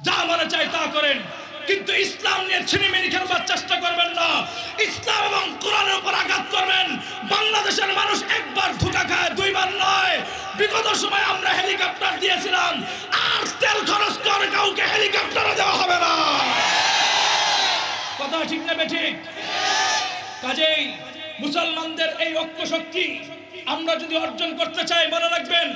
যা মনে চায় তা করেন, কিন্তু ইসলাম নিয়ে ছিনিমিনি খেলবার চেষ্টা করবেন না। ইসলাম এবং কোরআনের উপর আঘাত করবেন। বাংলাদেশের মানুষ একবার ধোঁকা খায়, দুইবার নয়। বিগত সময় আমরা হেলিকপ্টার দিয়েছিলাম, আর তেল খরচ করে কাউকে হেলিকপ্টারও দেওয়া হবে না। কথা ঠিক না বেঠিক? কাজেই মুসলমানদের এই ঐক্য শক্তি আমরা যদি অর্জন করতে চাই, মনে রাখবেন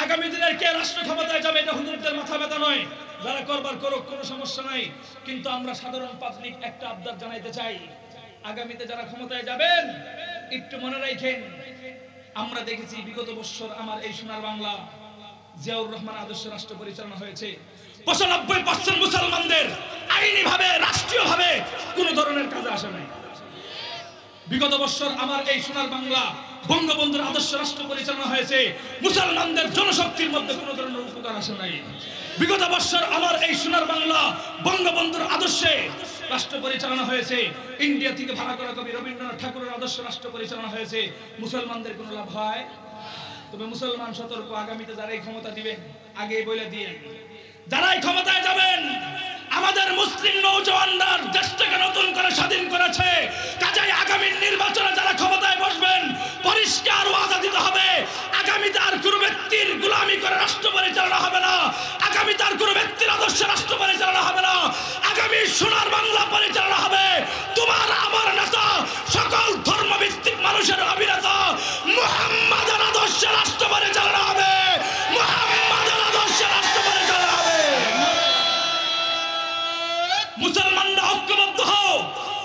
আগামী দিনের কে রাষ্ট্র ক্ষমতায় যাবে এটা হুজুরদের মাথা ব্যথা নয়। যারা করবার করুক, কোনো সমস্যা নাই। কিন্তু আমরা সাধারণ পাবলিক একটা আবদার জানাইতে চাই, আগামীতে যারা ক্ষমতায় যাবেন একটু মনে রাখেন, আমরা দেখেছি বিগত বছর আমার এই সোনার বাংলা জিয়াউর রহমান আদর্শ রাষ্ট্র পরিচালনা হয়েছে। 95% মুসলমানদের আইনি ভাবে, রাষ্ট্রীয় ভাবে কোনো ধরনের কাজে আসে নাই। বিগত বছর আমার এই সোনার বাংলা বঙ্গবন্ধুর আদর্শ রাষ্ট্র পরিচালনা হয়েছে, মুসলমানদের জনশক্তির মধ্যে কোনো ধরনের উপকার আসে নাই। বিগত বছর আমার এই সোনার বাংলা বঙ্গবন্ধুর আদর্শে রাষ্ট্র পরিচালনা হয়েছে, ইন্ডিয়া থেকে ভাড়া করা কবি রবীন্দ্রনাথ ঠাকুরের আদর্শ রাষ্ট্র পরিচালনা হয়েছে, মুসলমানদের কোনো লাভ হয়? তবে মুসলমান সতর্ক, আগামীতে যারাই ক্ষমতা দিবেন আগেই বলে দিয়ে, যারাই ক্ষমতায় যাবেন আমাদের মুসলিম নওজওয়ানরা দেশটাকে নতুন করে স্বাধীন করেছে। কাজেই আগামী নির্বাচনে যারা ক্ষমতায় বসবেন পরিষ্কার ওয়াদা দিতে হবে, আগামীতে আর কোনো ব্যক্তির গোলামি করে রাষ্ট্র পরিচালনা হবে না, আগামীতে আর কোনো ব্যক্তির আদর্শ রাষ্ট্র পরিচালনা হবে না, আগামী সোনার বাংলা পরিচালনা হবে তোমার আমার নেতা সকল ধর্মভিত্তিক মানুষের অভিনেতা মুহাম্মাদের আদর্শ রাষ্ট্র পরিচালনা হবে, মুহাম্মাদের আদর্শ রাষ্ট্র পরিচালনা হবে। মুসলমানরা ঐক্যবদ্ধ হও।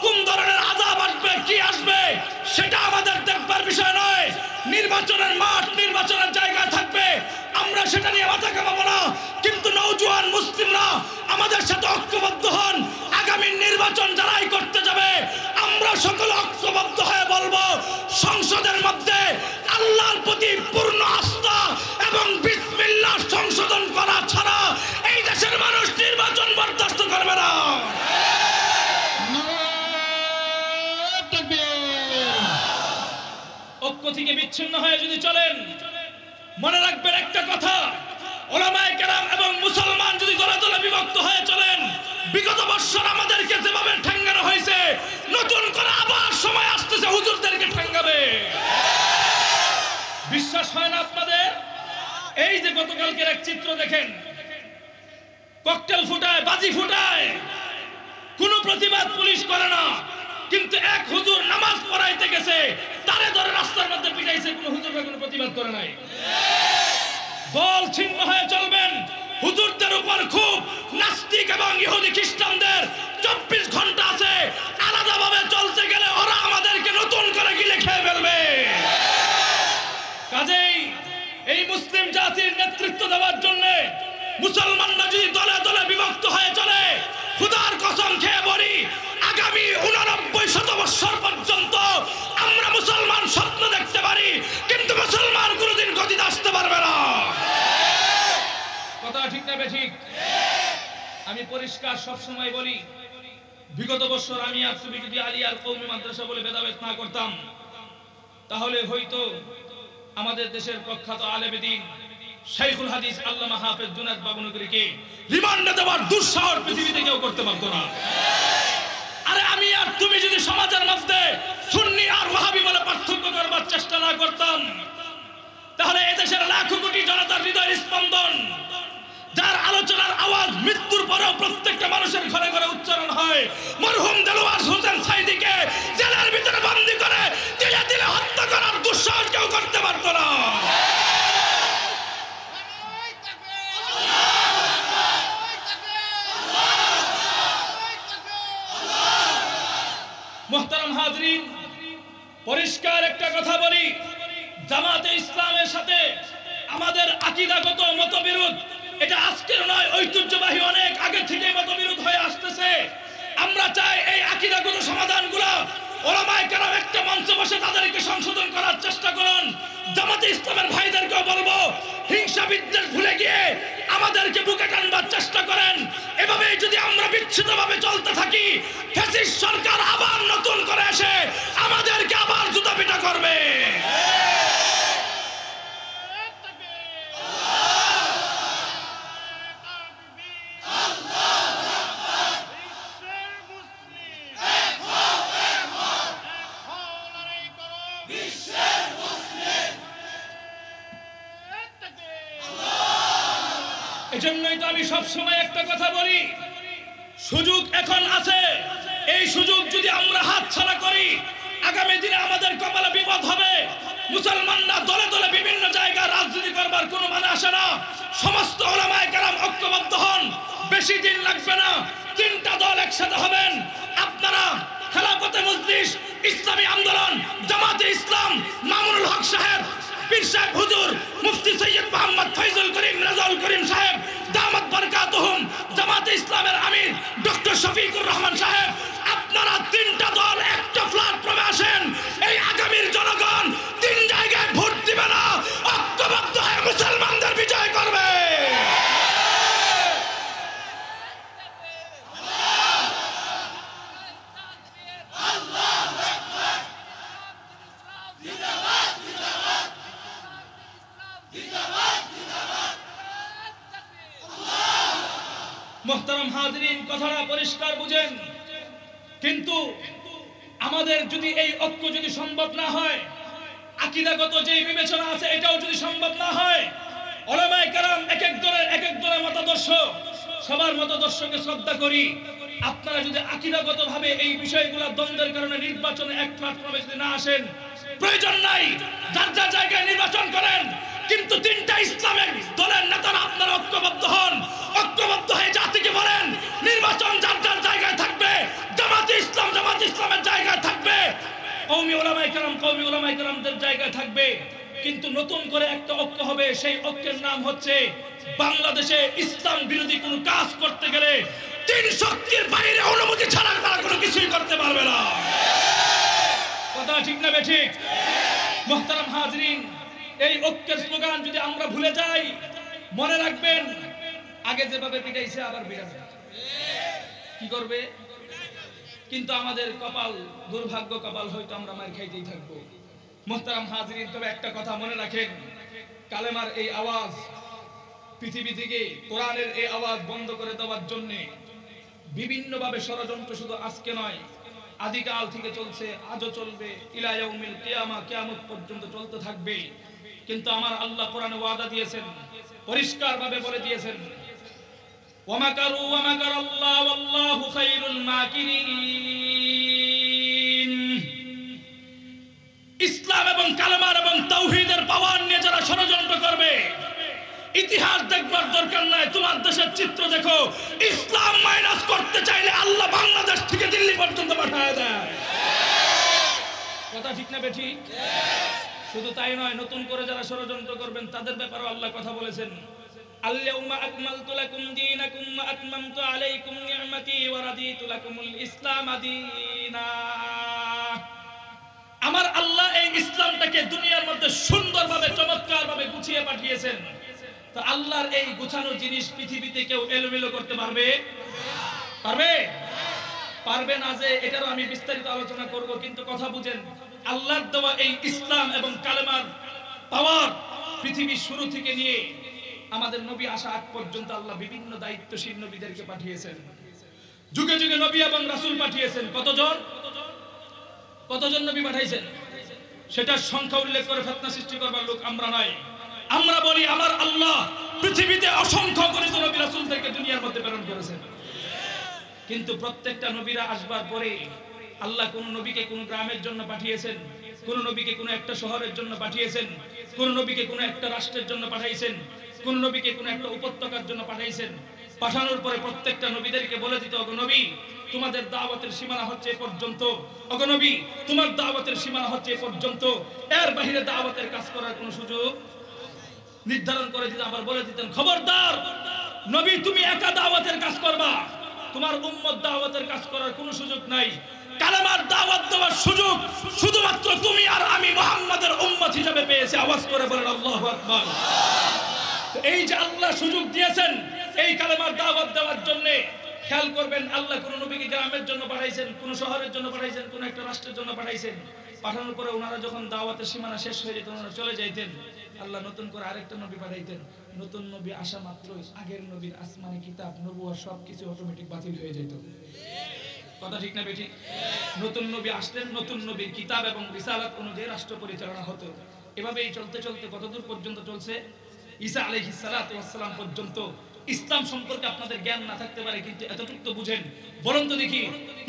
কোন ধরনের আযাব আসবে, কি আসবে সেটা আমাদের দেখবার বিষয় নয়। নির্বাচনের মাঠ, নির্বাচনের জায়গায় থাকবে, আমরা সেটা নিয়ে মাথা ঘামাবো না। কিন্তু নওজোয়ান মুসলিমরা আমাদের সাথে ঐক্যবদ্ধ হন। আগামী নির্বাচন যারাই করতে যাবে আমরা সকল ঐক্যবদ্ধ হয়ে বলবো, সংসদের মধ্যে আল্লাহর প্রতি পূর্ণ আস্থা এবং বিসমিল্লাহ সংশোধন করা ছাড়া এই দেশের মানুষ নির্বাচন বরদাস্ত করবে না। ঐক্য থেকে বিচ্ছিন্ন হয়ে যদি চলেন, মনে রাখবেন একটা কথা, উলামায়ে কেরাম এবং মুসলমান যদি দলে দলে বিভক্ত হয়ে চলেন, বিগত বছর আমাদেরকে যেভাবে ঠেঙ্গানো হয়েছে, নতুন করে আবার সময় আসতেছে হুজুরদেরকে ঠেঙ্গাবে। বিশ্বাস হয় না আপনাদের? এই যে গতকালকের এক চিত্র দেখেন, ককটেল ফুটায়, বাজি ফুটায়, কোনো প্রতিবাদ পুলিশ করে না, কিন্তু এক হুজুর নামাজ পড়াইতে গেছে, তারে ধরে রাস্তার মধ্যে পিটাইছে, কোনো হুজুররা কোনো প্রতিবাদ করে নাই। দল ছিন্ন হয়ে চলবেন, হুজুরদের উপর খুব নাস্তিক এবং ইহুদি খ্রিস্টানদের 24 ঘন্টা আছে, আলাদাভাবে চলতে গেলে ওরা আমাদেরকে নতুন করে গিলে খেয়ে ফেলবে। কাজেই এই মুসলিম জাতির নেতৃত্ব দেওয়ার জন্য মুসলমানরা যদি দলে দলে বিভক্ত হয়ে চলে, খোদার কসম খেয়ে বলি আগামী 89 শতবর্ষ পর্যন্ত আমরা মুসলমান স্বপ্ন দেখতে পারি, কিন্তু মুসলমান কোনোদিন গতিতে আসতে পারবে না। কথা ঠিক না বেঠিক? আমি পরিষ্কার সব সময় বলি, বিগত বছর আমি আর তুমি যদি আলিয়ার কওমি মাদ্রাসা বলে ভেদাভেদ না করতাম, তাহলে হয়তো আমাদের দেশের প্রখ্যাত আলেম দ্বীন শাইখুল হাদিস আল্লামা হাফেজ জুনায়েদ বাবনগরীকে রিমান্ডে দেওয়ার দুঃসাহস পৃথিবীতে কেউ করতে পারতো না। আরে আমি আর তুমি যদি সমাজের মধ্যে সুন্নি আর ওয়াহাবি বলে পার্থক্য করবার চেষ্টা না করতাম, তাহলে এদেশের লাখো কোটি জনতার হৃদয়ের স্পন্দন, যার আলোচনার আওয়াজ মৃত্যুর পরেও প্রত্যেকটা মানুষের ঘরে ঘরে উচ্চারণ হয়, মরহুম দেলোয়ার হোসেন সাইদিকে জেলের ভিতরে বন্দী করে তিলে তিলে হত্যা করার দুঃসাহস কেউ করতে পারতো না। মুহতারাম হাজরিন, পরিষ্কার একটা কথা বলি, জামাতে ইসলামের সাথে আমাদের আকীদাগত মতবিরোধ এটা আজকের নয়, ঐতিহ্যবাহী অনেক আগে থেকে মতবিরোধ হয়ে আসতেছে। আমরা চাই এই আকীদাগত সমাধানগুলো উলামায়ে কেরাম একটা মঞ্চে বসে তাদেরকে সংশোধন করার চেষ্টা করুন। জামাতে ইসলামের ভাইদেরকেও বলবো, হিংসা বিদ্বেষ ভুলে গিয়ে আমাদেরকে বুকে টানবার চেষ্টা করেন। এভাবেই যদি আমরা বিচ্ছিন্নভাবে চলতে থাকি, ফ্যাসিস্ট সরকার আবার নতুন করে এসে আমাদেরকে আবার জুতা পিটা করবে। আল্লাহ এজন্যই তো আমি সব সময় একটা কথা বলি, সুযোগ এখন আছে, এই সুযোগ যদি আমরা হাতছাড়া করি আগামী দিনে আমাদের কপালে বিপদ হবে। মুসলমানরা দলে দলে বিভিন্ন জায়গায় রাজনীতি করবার কোনো মানে আসে না। সমস্ত উলামায়ে কেরাম ঐক্যবদ্ধ হন, বেশি দিন লাগবে না, তিনটা দল একসাথে হবেন। আপনারা খেলাফতে মজলিস, ইসলামী আন্দোলন, জামাতে ইসলাম, মামুনুল হক সাহেব, পীর সাহেব হুজুর, মুফতি সৈয়দ মোহাম্মদ ফয়জুল করিম রাজাউল করিম সাহেব দামাত বরকাতুহুম, জামাতে ইসলামের আমির ডক্টর শফিকুর রহমান সাহেব, আপনারা তিনটা দল একটা প্ল্যাটফর্মে আসেন। এই আগামীর জনগণ তিন জায়গায় ভোট দিবে না, ঐক্যবদ্ধ হয়ে মুসলমানদের বিজয় করবে। মুহতারাম হাজিরিন, কথাটা পরিষ্কার বুঝেন। কিন্তু আমাদের যদি এই ঐক্য যদি সম্ভব না হয়, আকীদাগত যে বিবেচনা আছে এটাও যদি সম্ভব না হয়, উলামায়ে কেরাম এক এক দলের মতাদর্শ, সবার মতাদর্শকে শ্রদ্ধা করি, আপনারা যদি আকীদাগতভাবে এই বিষয়গুলো দ্বন্দ্বের কারণে নির্বাচনে এক প্ল্যাটফর্মে যদি না আসেন, প্রয়োজন নাই, যার যার জায়গায় নির্বাচন করেন। কিন্তু তিনটা ইসলামের দলের নেতারা আপনারা ঐক্যবদ্ধ হন, ঐক্যবদ্ধ হয়ে জাতিকে বলেন নির্বাচন যার যার জায়গায় থাকবে, জামাতে ইসলামের জায়গায় থাকবে, কওমি উলামায়ে কেরামদের জায়গায় থাকবে। কিন্তু নতুন করে একটা ঐক্য হবে, সেই ঐক্যের নাম হচ্ছে বাংলাদেশে ইসলাম বিরোধী কোনো কাজ করতে গেলে তিন শক্তির বাইরে অনুমতি ছাড়া তারা কোনো কিছুই করতে পারবে না। কথা ঠিক না বেঠিক? মুহতারাম হাজিরিন, এই ঐক্যের স্লোগান যদি আমরা ভুলে যাই, মনে রাখবেন আগে যেভাবে পিটাইছে আবার পিটাবে, কি করবে? কিন্তু আমাদের কপাল, দুর্ভাগ্য কপাল, হয়তো আমরা মার খাইতেই থাকবো। মুহতারাম হাজিরিন, তবে একটা কথা মনে রাখেন, কালেমার এই আওয়াজ পৃথিবী থেকে, কোরআনের এই আওয়াজ বন্ধ করে দেওয়ার জন্য বিভিন্নভাবে ষড়যন্ত্র শুধু আজকে নয়, আদিকাল থেকে চলছে, আজও চলবে, ইলা ইয়াউমিল কিয়ামা, কিয়ামত পর্যন্ত চলতে থাকবে। কিন্তু আমার আল্লাহ কোরআনে ওয়াদা দিয়েছেন, পরিষ্কার ভাবে বলে দিয়েছেন, ওয়া মাকারু ওয়া মাকারাল্লাহু ওয়াল্লাহু খায়রুল মাকিরিন। ইসলাম এবং কালেমার এবং তাওহীদের পাওয়ার নিয়ে যারা ষড়যন্ত্র করবে, ইতিহাস দেখবার দরকার নাই, তোমার দেশের চিত্র দেখো, ইসলাম মাইনাস করতে চাইলে আল্লাহ বাংলাদেশ থেকে দিল্লি পর্যন্ত পাঠায় দেয়। কথা ঠিক না বেঠিক? শুধু তাই নয়, নতুন করে যারা ষড়যন্ত্র করবেন তাদের ব্যাপারে আল্লাহ কথা বলেছেন, আল-ইয়াউমা আকমালতু লাকুম দীনাকুম ওয়া আতমামতু আলাইকুম নি'মাতি ওয়া রাদিতু লাকুমুল ইসলাম দীনা। আমার আল্লাহ এই ইসলামটাকে দুনিয়ার মধ্যে সুন্দরভাবে, চমৎকারভাবে গুছিয়ে পাঠিয়েছেন। তো আল্লাহর এই গুছানো জিনিস পৃথিবীতে কেউ এলোমেলো করতে পারবে? পারবে না। যে এটারও আমি বিস্তারিত আলোচনা করব, কিন্তু কথা বুঝেন, আল্লাহর দেওয়া এই ইসলাম এবং কালেমার পাওয়ার পৃথিবীর শুরু থেকে নিয়ে আমাদের নবী আসা আগ পর্যন্ত আল্লাহ বিভিন্ন দায়িত্বশীল নবীদেরকে পাঠিয়েছেন, যুগে যুগে নবী এবং রাসূল পাঠিয়েছেন। কতজন নবী পাঠাইছেন সেটার সংখ্যা উল্লেখ করে ফিতনা সৃষ্টি করবার লোক আমরা নয়। আমরা বলি আমার আল্লাহ পৃথিবীতে অসংখ্য গণিত নবী রাসূলদেরকে দুনিয়ার মধ্যে প্রেরণ করেছেন। কিন্তু প্রত্যেকটা নবীরা আসবার পরে আল্লাহ কোন নবীকে কোন গ্রামের জন্য পাঠিয়েছেন, কোন নবীকে কোন একটা শহরের জন্য পাঠিয়েছেন, কোন নবীকে কোন একটা রাষ্ট্রের জন্য পাঠাইছেন, কোন নবীকে কোন একটা উপত্যকার জন্য পাঠাইছেন। পাঠানোর পরে প্রত্যেকটা নবীদেরকে বলে দিতে, ওগো নবী তোমাদের দাওয়াতের সীমানা হচ্ছে এ পর্যন্ত, ওগো নবী তোমার দাওয়াতের সীমানা হচ্ছে এ পর্যন্ত, এর বাইরে দাওয়াতের কাজ করার কোনো সুযোগ নির্ধারণ করে দিতে। আবার বলে দিতেন, খবরদার নবী তুমি একা দাওয়াতের কাজ করবা, তোমার উম্মত দাওয়াতের কাজ করার কোনো সুযোগ নাই। কালেমার দাওয়াত দেওয়ার সুযোগ শুধুমাত্র তুমি আর আমি মুহাম্মাদের উম্মত হিসেবে পেয়েছি। আওয়াজ করে বলেন আল্লাহু আকবার। এই যে আল্লাহ সুযোগ দিয়েছেন এই কালেমার দাওয়াত দেওয়ার জন্য, খেয়াল করবেন আল্লাহ কোন নবীকে গ্রামের জন্য পাঠাইছেন, কোন শহরের জন্য পাঠাইছেন, কোন একটা রাষ্ট্রের জন্য পাঠাইছেন। পাঠানোর পরে ওনারা যখন দাওয়াতের সীমানা শেষ হয়ে যেত, ওনারা চলে যাইতেন, আল্লাহ নতুন করে আরেকটা নবী পাঠাইতেন। নতুন নবী আসা মাত্রই আগের নবীর আসমানি কিতাব, নবুয়ত সবকিছু অটোমেটিক বাতিল হয়ে যেত। কথা ঠিক না বেঠিক? নতুন নবী আসলেন, নতুন নবীর কিতাব এবং রিসালাত অনুযায়ী রাষ্ট্র পরিচালনা হতো। এভাবেই চলতে চলতে কতদূর পর্যন্ত চলছে? ঈসা আলাইহিস সালাতু ওয়াস সালাম পর্যন্ত ইসলাম সম্পর্কে আপনাদের জ্ঞান না থাকতে পারে, কিন্তু এতটুকু তো বুঝেন। বলুন তো দেখি,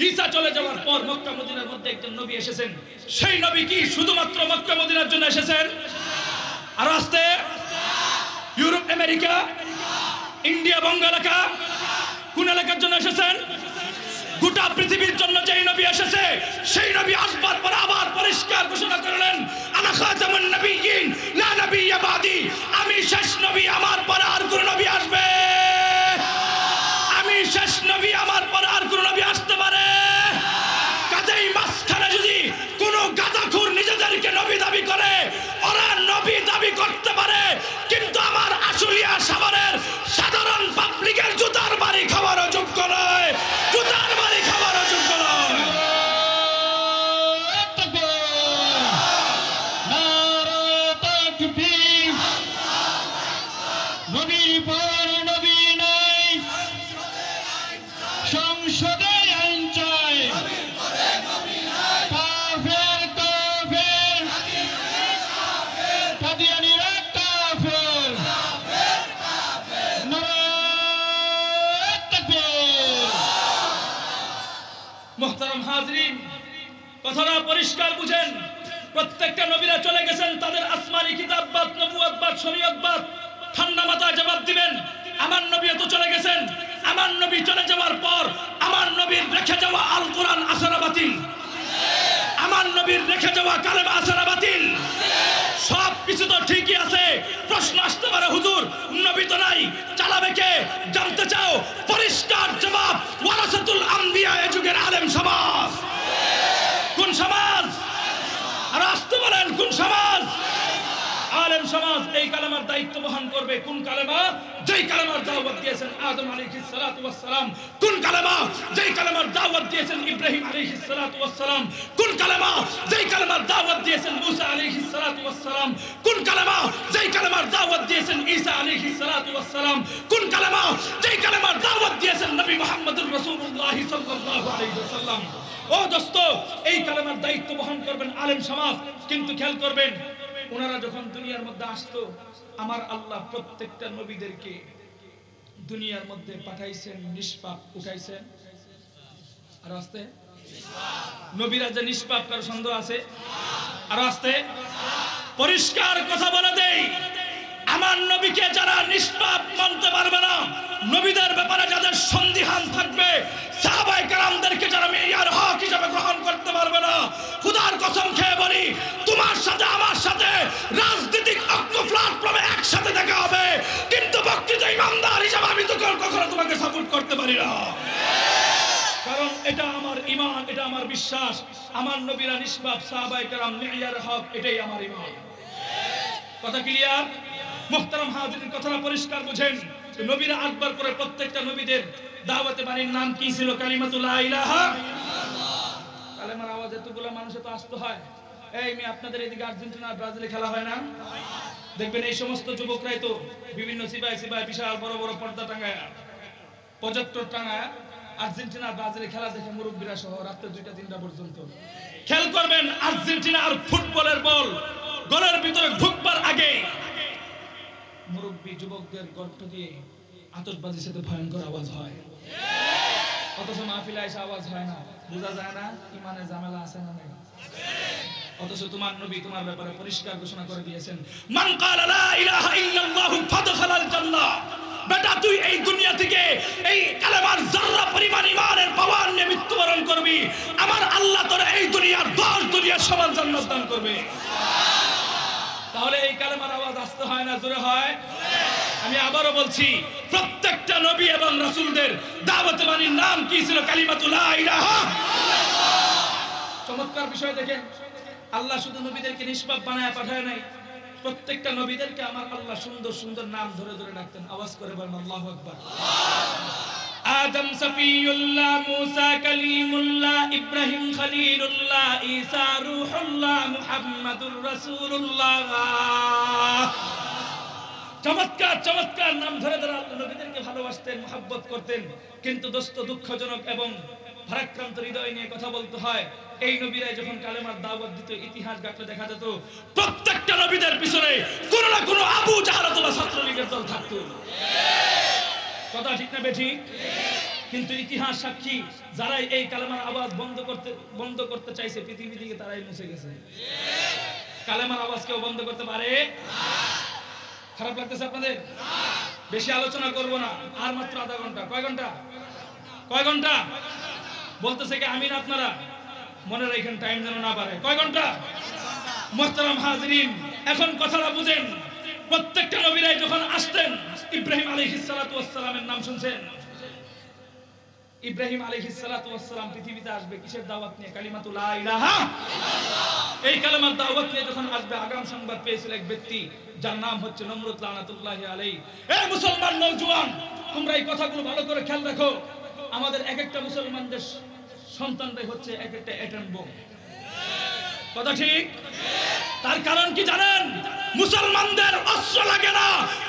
ঈসা চলে যাওয়ার পর মক্কা মদিনার মধ্যে একজন নবী এসেছেন, সেই নবী কি শুধুমাত্র মক্কা মদিনার জন্য এসেছেন? আর আসতে ইউরোপ, আমেরিকা, ইন্ডিয়া, বঙ্গ এলাকা, কোন এলাকার জন্য এসেছেন? গোটা পৃথিবীর জন্য যেই নবী এসেছে, সেই নবী আসবার পর আবার পরিষ্কার ঘোষণা করলেন, আনা খাতামুন নবিয়্যিন লা নবিয়্যা বাদি, আমি শেষ নবী, আমার পর আর কোন নবী আসবে? আমি শেষ নবী, আমার পর আর কোন নবী আসতে পারে? কাজেই মাঝখানে যদি কোন গাধাখুর নিজেদেরকে নবী দাবি করে, ওরা নবী দাবি করতে পারে, কিন্তু আমার আশুলিয়া সাভারের সাধারণ পাবলিকের জুতার বাড়ি খাওয়ারও যোগ্য নয়, জুতার বাড়ি খাওয়ারও যোগ্য নয়। নবীর পর নবী নাই, সংসদে আইন চাই, কাফের কাফের, কাদিয়ানীরা কাফের, নারায়ে তাকবীর। মুহতারাম হাজরিন, কথাটা পরিষ্কার বুঝেন। প্রত্যেকটা নবীরা চলে গেছেন, তাদের আসমানি কিতাববাদ, নবুয়তবাদ, শরীয়তবাদ ঠান্ডা মাথায় জবাব দিবেন। আমার নবী তো চলে গেছেন, আমার নবী চলে যাওয়ার পর আমার নবীর রেখে যাওয়া আল কোরআন আসরা বাতিল, আমার নবীর রেখে যাওয়া কালেমা আসরা বাতিল, সব কিছু তো ঠিকই আছে। প্রশ্ন আসতে পারে, হুজুর নবী তো নাই, চালাবে কে? জানতে চাও? পরিষ্কার জবাব, ওয়ারাসাতুল আম্বিয়া এই যুগের আলেম সমাজ। কোন সমাজ? আর আসতে বলেন কোন সমাজ? আলেম সমাজ এই কালেমার দায়িত্ব বহন করবে। কোন কালেমা? যেই কালেমার দাওয়াত দিয়েছেন আদম আলাইহিস সালাতু ওয়াস সালাম। কোন কালেমা? যেই কালেমার দাওয়াত দিয়েছেন ইব্রাহিম আলাইহিস সালাতু ওয়াস সালাম। কোন কালেমা? যেই কালেমার দাওয়াত দিয়েছেন মুসা আলাইহিস সালাতু ওয়াস সালাম। কোন কালেমা? যেই কালেমার দাওয়াত দিয়েছেন ঈসা আলাইহিস সালাতু ওয়াস সালাম। কোন কালেমা? যেই কালেমার দাওয়াত দিয়েছেন নবী মুহাম্মদুর রাসূলুল্লাহ সাল্লাল্লাহু আলাইহি ওয়াসাল্লাম। ও দোস্ত, এই কালেমার দায়িত্ব বহন করবেন আলেম সমাজ। কিন্তু খেয়াল করবেন, ওনারা যখন দুনিয়ার মধ্যে আসতো, আমার আল্লাহ প্রত্যেকটা নবীদেরকে দুনিয়ার মধ্যে পাঠাইছেন, নিষ্পাপ উঠাইছেন। আর আসতে নবীরা যে নিষ্পাপ, কার সন্দেহ আছে? আর আসতে পরিষ্কার কথা বলে দেই, আমার নবীকে যারা নিষ্পাপ মানতে পারবে না, নবীদের ব্যাপারে যাদের সন্দিহান থাকবে, সাহাবায়ে কেরামদেরকে যারা মেয়ার হক হিসেবে গ্রহণ করতে পারবে না, খোদার কসম খেয়ে বলি, তোমার সাথে আমার সাথে রাজনৈতিক অক্ষ প্ল্যাটফর্মে একসাথে দেখা হবে, কিন্তু প্রকৃত ইমানদার হিসেবে আমি তো কখনো তোমাকে সাপোর্ট করতে পারি না। কারণ এটা আমার ঈমান, এটা আমার বিশ্বাস। আমার নবীরা নিষ্পাপ, সাহাবায়ে কেরাম মেয়ার হক, এটাই আমার ঈমান। কথা ক্লিয়ার? মুহতারাম হাজিরিন, কথাটা পরিষ্কার বুঝেন। নবীরা আসবার পরে প্রত্যেকটা নবীদের দাওয়াতে বাণীর নাম কি ছিল? কালিমাতু লা ইলাহা ইল্লাল্লাহ। কালেমার আওয়াজ এতগুলো মানুষে তো আসতে হয়। এই মেয়ে, আপনাদের এদিকে আর্জেন্টিনা ব্রাজিলে খেলা হয় না? দেখবেন এই সমস্ত যুবকরাই তো বিভিন্ন সিপাই বিশাল বড় বড় পর্দা টাঙায়, প্রজেক্টর টাঙায় আর্জেন্টিনা ব্রাজিলে খেলা দেখে মুরব্বীরা সহ রাত্রে 2টা-3টা পর্যন্ত। খেয়াল করবেন, আর্জেন্টিনা আর ফুটবলের বল গোলের ভিতরে ঢুকবার আগে মুরব্বী যুবকদের গর্ত দিয়ে আতশবাজির সাথে ভয়ঙ্কর আওয়াজ হয়, অথচ মাহফিলে এসে আওয়াজ হয় না। বোঝা যায় না ইমানে ঝামেলা আছে না নাই? অথচ তোমার নবী তোমার ব্যাপারে পরিষ্কার ঘোষণা করে দিয়েছেন, মান ক্বালা লা ইলাহা ইল্লাল্লাহু ফাদখালাল জান্নাহ। বেটা, তুই এই দুনিয়া থেকে এই কালেমার যারা পরিমাণ ঈমানের পাওয়ার নিয়ে মৃত্যুবরণ করবি, আমার আল্লাহ তোর এই দুনিয়ার 10 দুনিয়ার সমান জান্নাত দান করবে। তাহলে এই কালেমার আওয়াজ আসতে হয় না জোরে হয়? আমি আবারও বলছি, প্রত্যেকটা নবী এবং রাসূলদের দাওয়াতে বাণীর নাম কি ছিল? কালিমাতু লা ইলাহা ইল্লাল্লাহ। চমৎকার বিষয় দেখেন, আল্লাহ শুধু নবীদেরকে নিষ্পাপ বানায় পাঠায় নাই, প্রত্যেকটা নবীদেরকে আমার আল্লাহ সুন্দর সুন্দর নাম ধরে ধরে ডাকতেন। আওয়াজ করে বলেন আল্লাহু আকবার। আদম সফিউল্লাহ, মুসা কালিমুল্লাহ, ইব্রাহিম খলিলুল্লাহ, ঈসা রূহুল্লাহ, মুহাম্মাদুর রাসূলুল্লাহ। চমৎকার চমৎকার নাম ধরে ধরে আল্লাহ নবীদেরকে ভালোবাসতেন, মহব্বত করতেন। কিন্তু দোস্ত, দুঃখজনক এবং ভারাক্রান্ত হৃদয় নিয়ে কথা বলতে হয়, এই নবীরা যখন কালেমার দাওয়াত দিত, ইতিহাস ঘাটলে দেখা যেত প্রত্যেকটা নবীদের পিছনে কোনো না কোনো আবু জাহল অথবা ছাত্রলীগের দল থাকতো। কথা ঠিক না বেঠিক? কিন্তু ইতিহাস সাক্ষী, যারাই এই কালেমার আওয়াজ বন্ধ করতে চাইছে পৃথিবী থেকে তারাই মুছে গেছে। কালেমার আওয়াজ কেউ বন্ধ করতে পারে? খারাপ লাগতেছে আপনাদের? বেশি আলোচনা করব না, আর মাত্র আধা ঘন্টা। কয় ঘন্টা বলতেছে কি আমিন? আপনারা মনে রাখেন, টাইম যেন না পারে। কয় ঘন্টা? মুহতারাম হাজিরিন, এখন কথাটা বুঝেন। প্রত্যেকটা নবীরাই যখন আসতেন, ইব্রাহিম আলাইহিস সালাতু ওয়াস সালামের নাম শুনছেন? ইব্রাহিম আলাইহিস সালাতু ওয়াস সালাম পৃথিবীতে আসবে কিসের দাওয়াত নিয়ে? কালিমাতু লা ইলাহা ইল্লাল্লাহ। এই কালেমার দাওয়াত নিয়ে যখন আসবে, আগাম সংবাদ পেয়েছিল এক ব্যক্তি যার নাম হচ্ছে নমরুদ লানাতুল্লাহি আলাইহি। এই মুসলমান নওজোয়ান, তোমরা এই কথাগুলো ভালো করে খেয়াল রাখো। আমাদের এক একটা মুসলমানদের সন্তানরাই হচ্ছে এক একটা অ্যাটম বোম। কথা ঠিক? তার কারণ কি জানেন? মুসলমানদের অস্ত্র লাগে না।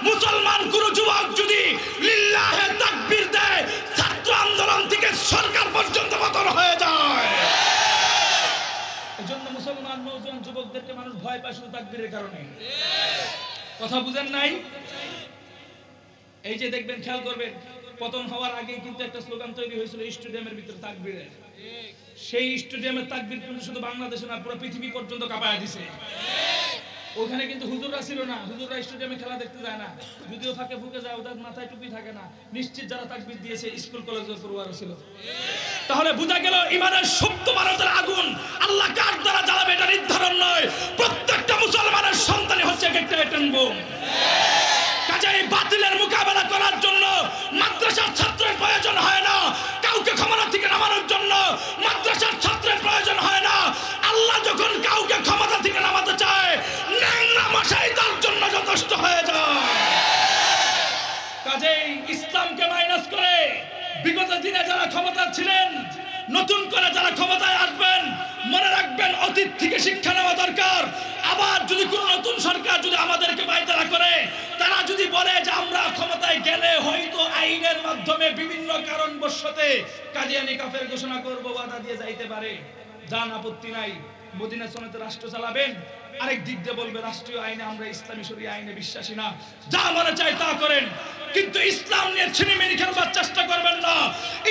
মুসলমান কোন যুবক যদি লিল্লাহে তাকবীর দেয়, ছাত্র আন্দোলন থেকে সরকার পর্যন্ত পতন হয়ে যায়। এজন্য মুসলমান নওজোয়ান যুবকদেরকে মানুষ ভয় পায় শুধু তাকবীরের কারণে। কথা বুঝেন নাই? এই যে দেখবেন, খেয়াল করবেন, পতন হওয়ার আগেই কিন্তু একটা স্লোগান তৈরি হয়েছিল স্টেডিয়ামের ভিতরে তাকবীরের। সেই স্টেডিয়ামের তাকবীর কিন্তু শুধু বাংলাদেশে না, পুরো পৃথিবী পর্যন্ত কাঁপায় দিছে। ওখানে কিন্তু হুজুররা ছিল না, হুজুররা স্টেডিয়ামে খেলা দেখতে যায় না, যদিও ফাঁকে ফুকে যায়, ওদের মাথায় টুপি থাকে না। নিশ্চিত যারা তাকবীর দিয়েছে স্কুল কলেজের পড়ুয়ারা ছিল। তাহলে বোঝা গেল ইমানের সুপ্ত ভারতের আগুন আল্লাহ কার দ্বারা জ্বালাবে এটা নির্ধারণ নয়। প্রত্যেকটা মুসলমানের সন্তানই হচ্ছে একটা অ্যাটম বোম। কাজেই বাতিলের মোকাবেলা করার জন্য মাদ্রাসার ছাত্রের প্রয়োজন হয় না, কাউকে ক্ষমতা থেকে নামানোর জন্য মাদ্রাসার ছাত্রের প্রয়োজন হয় না। আল্লাহ যখন কাউকে ক্ষমতা থেকে নামাতে চায়, ন্যাংরা মশাই তার জন্য যথেষ্ট হয়ে যায়। কাজেই ইসলামকে মাইনাস করে বিগত দিনে যারা ক্ষমতা ছিলেন, নতুন করে যারা ক্ষমতায় আসবেন, মনে রাখবেন অতীত থেকে শিক্ষা নেওয়া দরকার। আবার যদি কোন নতুন সরকার যদি আমাদেরকে পায়তারা করে, তারা যদি বলে যে আমরা ক্ষমতায় গেলে হয়তো আইনের মাধ্যমে বিভিন্ন কারণবশতে কাদিয়ানি কাফের ঘোষণা করব, ওয়াদা দিয়ে যাইতে পারে, যান আপত্তি নাই। মদিনা সনদে রাষ্ট্র চালাবেন, আরেক দিক দিয়ে বলবে রাষ্ট্রীয় আইনে আমরা ইসলামী শরীয়ত আইনে বিশ্বাসী না, যা মনে চায় তা করেন। কিন্তু ইসলাম নিয়ে ছিনিমিনি খেলবার চেষ্টা করবেন না।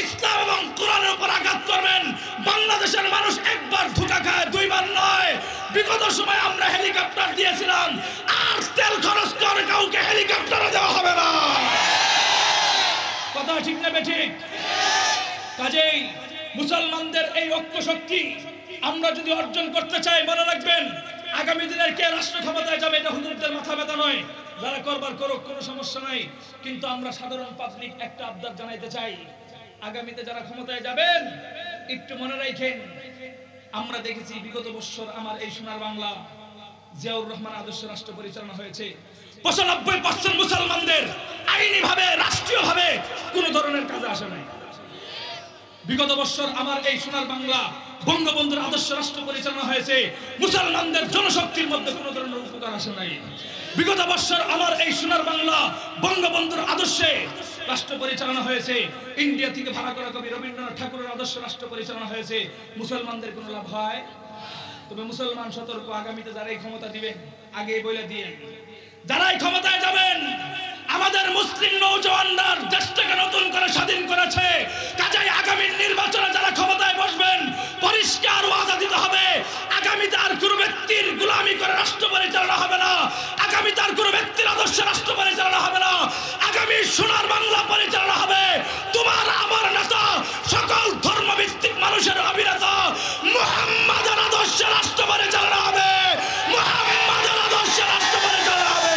ইসলাম এবং কোরআনের উপর আঘাত করবেন। বাংলাদেশের মানুষ একবার ধোঁকা খায়, দুইবার নয়। বিগত সময় আমরা হেলিকপ্টার দিয়েছিলাম, আর তেল খরচ করে কাউকে হেলিকপ্টারও দেওয়া হবে না। কথা ঠিক না বেঠিক? কাজেই মুসলমানদের এই ঐক্য শক্তি আমরা যদি অর্জন করতে চাই, মনে রাখবেন আগামী দিনের কে রাষ্ট্র ক্ষমতায় যাবে এটা হুজুরদের মাথা ব্যথা নয়। যারা করবার করুক, কোনো সমস্যা নাই। কিন্তু আমরা সাধারণ পাবলিক একটা আবদার জানাইতে চাই, আগামীতে যারা ক্ষমতায় যাবেন একটু মনে রাখেন, আমরা দেখেছি বিগত বছর আমার এই সোনার বাংলা জিয়াউর রহমান আদর্শ রাষ্ট্র পরিচালনা হয়েছে। 95% মুসলমানদের আইনি ভাবে, রাষ্ট্রীয় ভাবে কোন ধরনের কাজে আসে নাই। বিগত বছর আমার এই সোনার বাংলা বঙ্গবন্ধুর আদর্শ রাষ্ট্র পরিচালনা হয়েছে, মুসলমানদের জনশক্তির মধ্যে কোন ধরনের উপকার আসে নাই। বিগত বছর আমার এই সোনার বাংলা বঙ্গবন্ধুর আদর্শে রাষ্ট্র পরিচালনা হয়েছে, ইন্ডিয়া থেকে ভাড়া করা কবি রবীন্দ্রনাথ ঠাকুরের আদর্শ রাষ্ট্র পরিচালনা হয়েছে। মুসলমানদের কোনো লাভ হয়? তবে মুসলমান সতর্ক, আগামীতে যারা এই ক্ষমতা দিবেন আগেই বলে দিয়ে, যারা এই ক্ষমতায় যাবেন, আমাদের মুসলিম নওজওয়ানরা দেশটাকে নতুন করে স্বাধীন করেছে। কাজেই আগামী নির্বাচনে যারা ক্ষমতায় বসবেন, পরিষ্কার ওয়াদা দিতে হবে আগামীতে আর কোনো ব্যক্তির গোলামি করে রাষ্ট্র পরিচালনা হবে না, আগামীতে আর কোনো ব্যক্তির আদর্শ রাষ্ট্র পরিচালনা হবে না। আগামী সোনার বাংলা পরিচালনা হবে তোমার আমার নেতা, সকল ধর্মভিত্তিক মানুষের অভিনেতা মুহাম্মাদের আদর্শ রাষ্ট্র পরিচালনা হবে, মুহাম্মাদের আদর্শ রাষ্ট্র পরিচালনা হবে।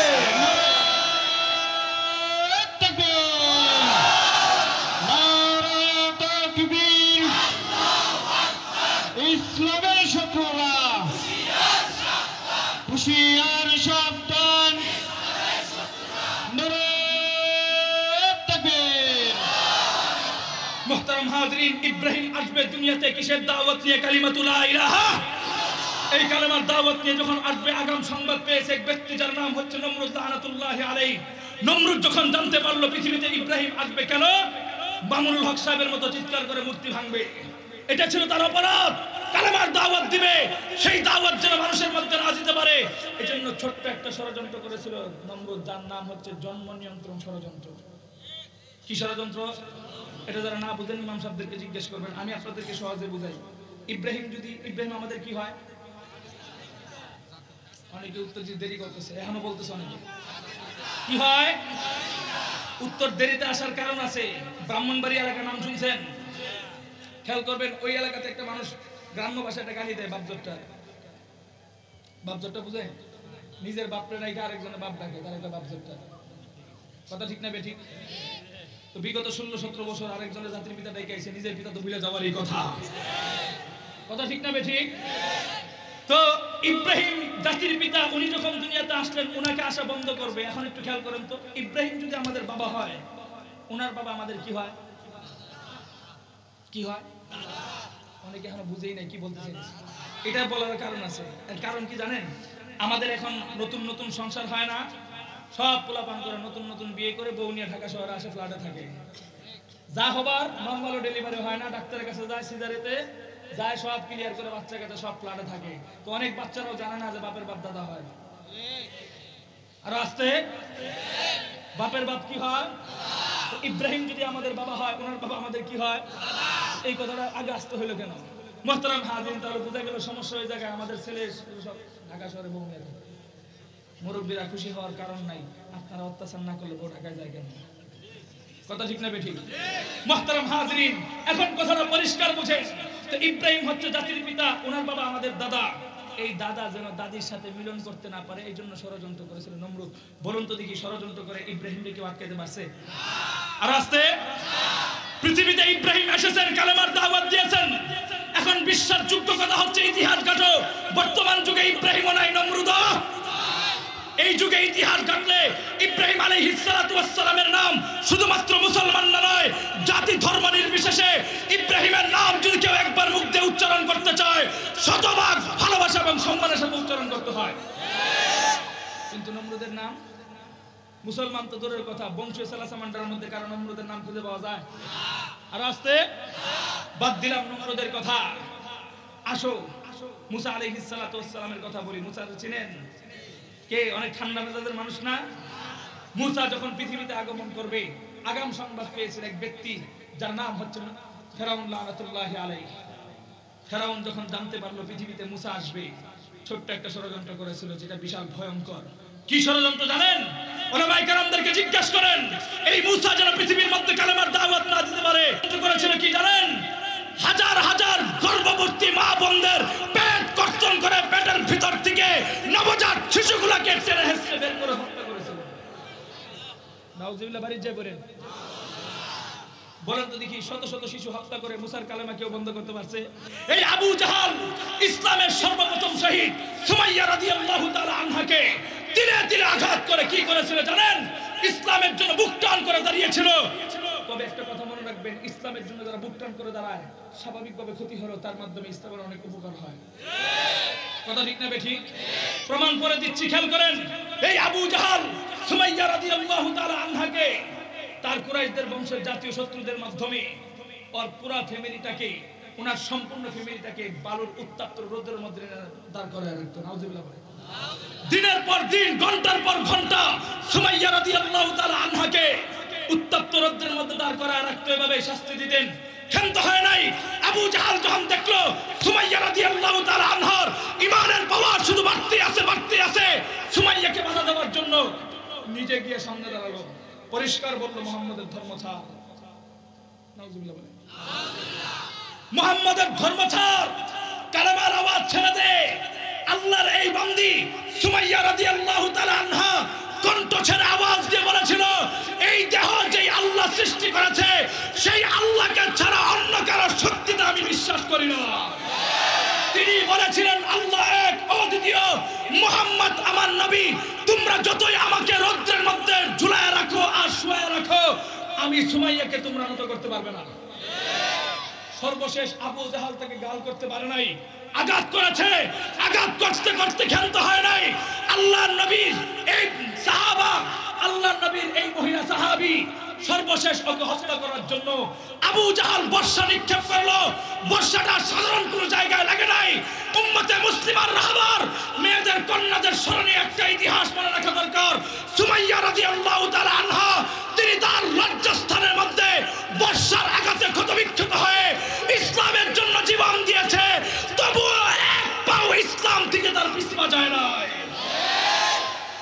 ইসলামের শত্রুরা হুঁশিয়ার সাবধান, মুহতারাম হাজরিন, ইব্রাহিম আসবে দুনিয়াতে কিসের দাওয়াত নিয়ে? কালিমাতু লা ইলাহা। এই কালেমার দাওয়াত নিয়ে যখন আসবে, আগাম সংবাদ পেয়েছে এক ব্যক্তি যার নাম হচ্ছে নমরুদ লানাতুল্লাহি আলাইহি। নমরুদ যখন জানতে পারলো পৃথিবীতে ইব্রাহিম আসবে, কেন মামুনুল হক সাহেবের মতো চিৎকার করে মূর্তি ভাঙবে, এটা ছিল তার অপরাধ। কালেমার দাওয়াত দিবে, সেই দাওয়াত যেন মানুষের মধ্যে না যেতে পারে, এজন্য ছোট্ট একটা ষড়যন্ত্র করেছিল নমরুদ, যার নাম হচ্ছে জন্ম নিয়ন্ত্রণ ষড়যন্ত্র। কি ষড়যন্ত্র? এটা যারা না বুঝেন ইমাম সাহেবদেরকে জিজ্ঞেস করবেন, আমি আপনাদেরকে সহজে বুঝাই। ইব্রাহিম আমাদের কি হয়? অনেকে উত্তর দিতে দেরি করতেছে, এখনো বলতেছে অনেকে কি হয়। উত্তর দেরিতে আসার কারণ আছে। ব্রাহ্মণবাড়ি এলাকার নাম শুনছেন? খেয়াল করবেন, ওই এলাকাতে একটা মানুষ গ্রাম্য ভাষায় একটা গালি দেয়, বাপজোরটা বুঝে, নিজের বাপরে রাইখে আরেকজনের বাপ ডাকে, তার একটা বাপজোরটা। কথা ঠিক না বেঠিক? তো বিগত 16-17 বছর আরেকজনের জাতির পিতা ডাকে আইছে, নিজের পিতা তো ভুলে যাওয়ারই কথা। কথা ঠিক না বেঠিক? তো ইব্রাহিম জাতির পিতা, উনি যখন দুনিয়াতে আসলেন, ওনাকে আসা বন্ধ করবে। এখন একটু খেয়াল করেন তো, ইব্রাহিম যদি আমাদের বাবা হয়, ওনার বাবা আমাদের কি হয়? কি হয়? অনেকে এখনো বুঝেই নাই কি বলতে চাইছে। এটা বলার কারণ আছে। এর কারণ কি জানেন? আমাদের এখন নতুন নতুন সংসার হয় না, সব পোলাপান করে নতুন নতুন বিয়ে করে বউ নিয়ে ঢাকা শহরে আসে, ফ্ল্যাটে থাকে। যা হবার নরমাল ডেলিভারি হয় না, ডাক্তারের কাছে যায়, সিজারেতে যায়, সব ক্লিয়ার করে বাচ্চা কাছে সব ফ্ল্যাটে থাকে। তো অনেক বাচ্চারাও জানে না যে বাপের বাপ দাদা হয়। আর আস্তে বাপের বাপ কি হয়? ইব্রাহিম যদি আমাদের বাবা হয়, ওনার বাবা আমাদের কি হয়? এই কথাটা আগে আসতে হইলো কেন? মোহতারাম হাজিরিন, তাহলে বোঝা গেল সমস্যা ওই জায়গায়। আমাদের ছেলে সব ঢাকা শহরে বউ নিয়ে থাকে। মুরব্বীরা খুশি হওয়ার কারণ নাই, আপনারা অত্যাচার না করলে বউ ঢাকায় যায় কেন? কথা ঠিক না বেঠিক? মোহতারাম হাজিরিন, এখন কথাটা পরিষ্কার বুঝেন। তো ইব্রাহিম হচ্ছে জাতির পিতা, ওনার বাবা আমাদের দাদা। এই দাদা যেন দাদির সাথে মিলন করতে না পারে, এই জন্য ষড়যন্ত্র করেছিল নমরুদ। বলুন তো দেখি, ষড়যন্ত্র করে ইব্রাহিমকে কেউ আটকাতে পারছে? আর আস্তে পৃথিবীতে ইব্রাহিম এসেছেন, কালেমার দাওয়াত দিয়েছেন। এখন বিশ্বাস যোগ্য কথা হচ্ছে, ইতিহাস ঘাটো, বর্তমান যুগে ইব্রাহিমও নাই, নমরুদও। এই যুগে ইতিহাস ঘাটলে ইব্রাহিম আলাইহিস সালাতু ওয়াস সালামের নাম শুধুমাত্র মুসলমান নয়, জাতি ধর্ম নির্বিশেষে ইব্রাহিমের নাম যদি কেউ একবার মুখ দিয়ে উচ্চারণ করতে চায়, শতভাগ ভালোবাসা এবং সম্মানের সাথে উচ্চারণ করতে হয়। কিন্তু নমরুদের নাম, মুসলমান তো দূরের কথা, বংশীয় সালাসামান্ডার মধ্যে কারণ নমরুদের নাম খুঁজে পাওয়া যায়? আর আস্তে বাদ দিলাম নমরুদের কথা, আসো মুসা আলাইহিস সালাতু ওয়াস সালামের কথা বলি। মুসা চিনেন? কে অনেক ঠান্ডা মেজাজের মানুষ না? মুসা যখন পৃথিবীতে আগমন করবে, আগাম সংবাদ পেয়েছেন এক ব্যক্তি যার নাম হচ্ছে ফেরাউন লানাতুল্লাহি আলাইহি। ফেরাউন যখন জানতে পারলো পৃথিবীতে মুসা আসবে, ছোট্ট একটা ষড়যন্ত্র করেছিল, যেটা বিশাল ভয়ঙ্কর। কি ষড়যন্ত্র জানেন? ওলামায়ে কেরামদেরকে জিজ্ঞাসা করেন, এই মুসা যেন পৃথিবীর মধ্যে কালেমার দাওয়াত না দিতে পারে, করেছিল কি জানেন? হাজার হাজার গর্ভবতী মা বোনদের পেট কর্তন করে পেটের ভিতর থেকে নবজাত শিশুগুলোকে টেনে হেঁচড়ে বের করে হত্যা করেছিল। নাউজুবিল্লাহ, বাড়ি যায় বলেন। বলেন তো দেখি, শত শত শিশু হত্যা করে মুসার কালেমা কেউ বন্ধ করতে পারছে? এই আবু জাহাল ইসলামের সর্বপ্রথম শহীদ সুমাইয়া রাদিয়াল্লাহু তাআলা আনহাকে তিলে তিলে আঘাত করে কি করেছিল জানেন? ইসলামের জন্য বুক টান করে দাঁড়িয়েছিল। তবে একটা কথা মনে রাখবেন, ইসলামের জন্য যারা বুক টান করে দাঁড়ায়, স্বাভাবিকভাবে ক্ষতি হলো, তার মাধ্যমে ইসলামের অনেক উপকার হয়। কথা ঠিক না বেঠিক? প্রমাণ করে দিচ্ছি, খেয়াল করেন। এই আবু জাহাল সুমাইয়া রাদিয়াল্লাহু তাআলা আনহাকে তার কুরাইশদের বংশের জাতীয় শত্রুদের মাধ্যমে ওর পুরা ফ্যামিলিটাকে, ওনার সম্পূর্ণ ফ্যামিলিটাকে বালুর উত্তপ্ত রোদের মধ্যে দাঁড় করায় রাখতো। নাউজুবিল্লাহ। দিনের পর দিন, ঘন্টার পর ঘন্টা সুমাইয়া রাদিয়াল্লাহু তাআলা আনহাকে উত্তপ্ত রোদের মধ্যে দাঁড় করায় রাখতো, এভাবে শাস্তি দিতেন। ক্ষান্ত হয় নাই। আবু জাহাল যখন দেখলো সুমাইয়া রাদিয়াল্লাহু তাআলা আনহার ঈমানের পাওয়ার শুধু বাড়তে আছে, সুমাইয়াকে বাধা দেওয়ার জন্য নিজে গিয়ে সামনে দাঁড়ালো, পরিষ্কার বললো, মুহাম্মাদের ধর্ম ছাড়। নাউজুবিল্লাহ বলে, মুহাম্মাদের ধর্ম ছাড়, কালেমার আওয়াজ ছেড়ে দে। আল্লাহর এই বান্দি সুমাইয়া রাদিয়াল্লাহু তাআলা আনহা কণ্ঠ ছেড়ে আওয়াজ দিয়ে বলেছিল, এই দেহ যেই আল্লাহ সৃষ্টি করেছে, সেই আল্লাহকে ছাড়া অন্য কারো শক্তিতে আমি বিশ্বাস করি না। তিনি বলেছিলেন, আল্লাহ এক, অদ্বিতীয়, মুহাম্মদ আমার নবী। তোমরা যতই আমাকে রৌদ্রের মধ্যে ঝুলায় রাখো আর শুয়ে রাখো, আমি সুমাইয়াকে তোমরা নত করতে পারবে না। সর্বশেষ আবু জাহাল তাকে গাল করতে পারে নাই, আঘাত করেছে। আঘাত করতে করতে ক্ষান্ত হয় নাই। আল্লাহর নবীর এই সাহাবা, আল্লাহর নবীর এই মহিলা সাহাবী সর্বশেষ ওকে হত্যা করার জন্য আবু জাহাল বর্ষা নিক্ষেপ করলো। বর্ষাটা সাধারণ কোনো জায়গায় লাগে নাই। উম্মতে মুসলিমার রাহবার মেয়েদের, কন্যাদের স্মরণে একটা ইতিহাস মনে রাখা দরকার। সুমাইয়া রাদিয়াল্লাহু তাআলা আনহা, তিনি তার লজ্জাস্থানের বাজায় নাই।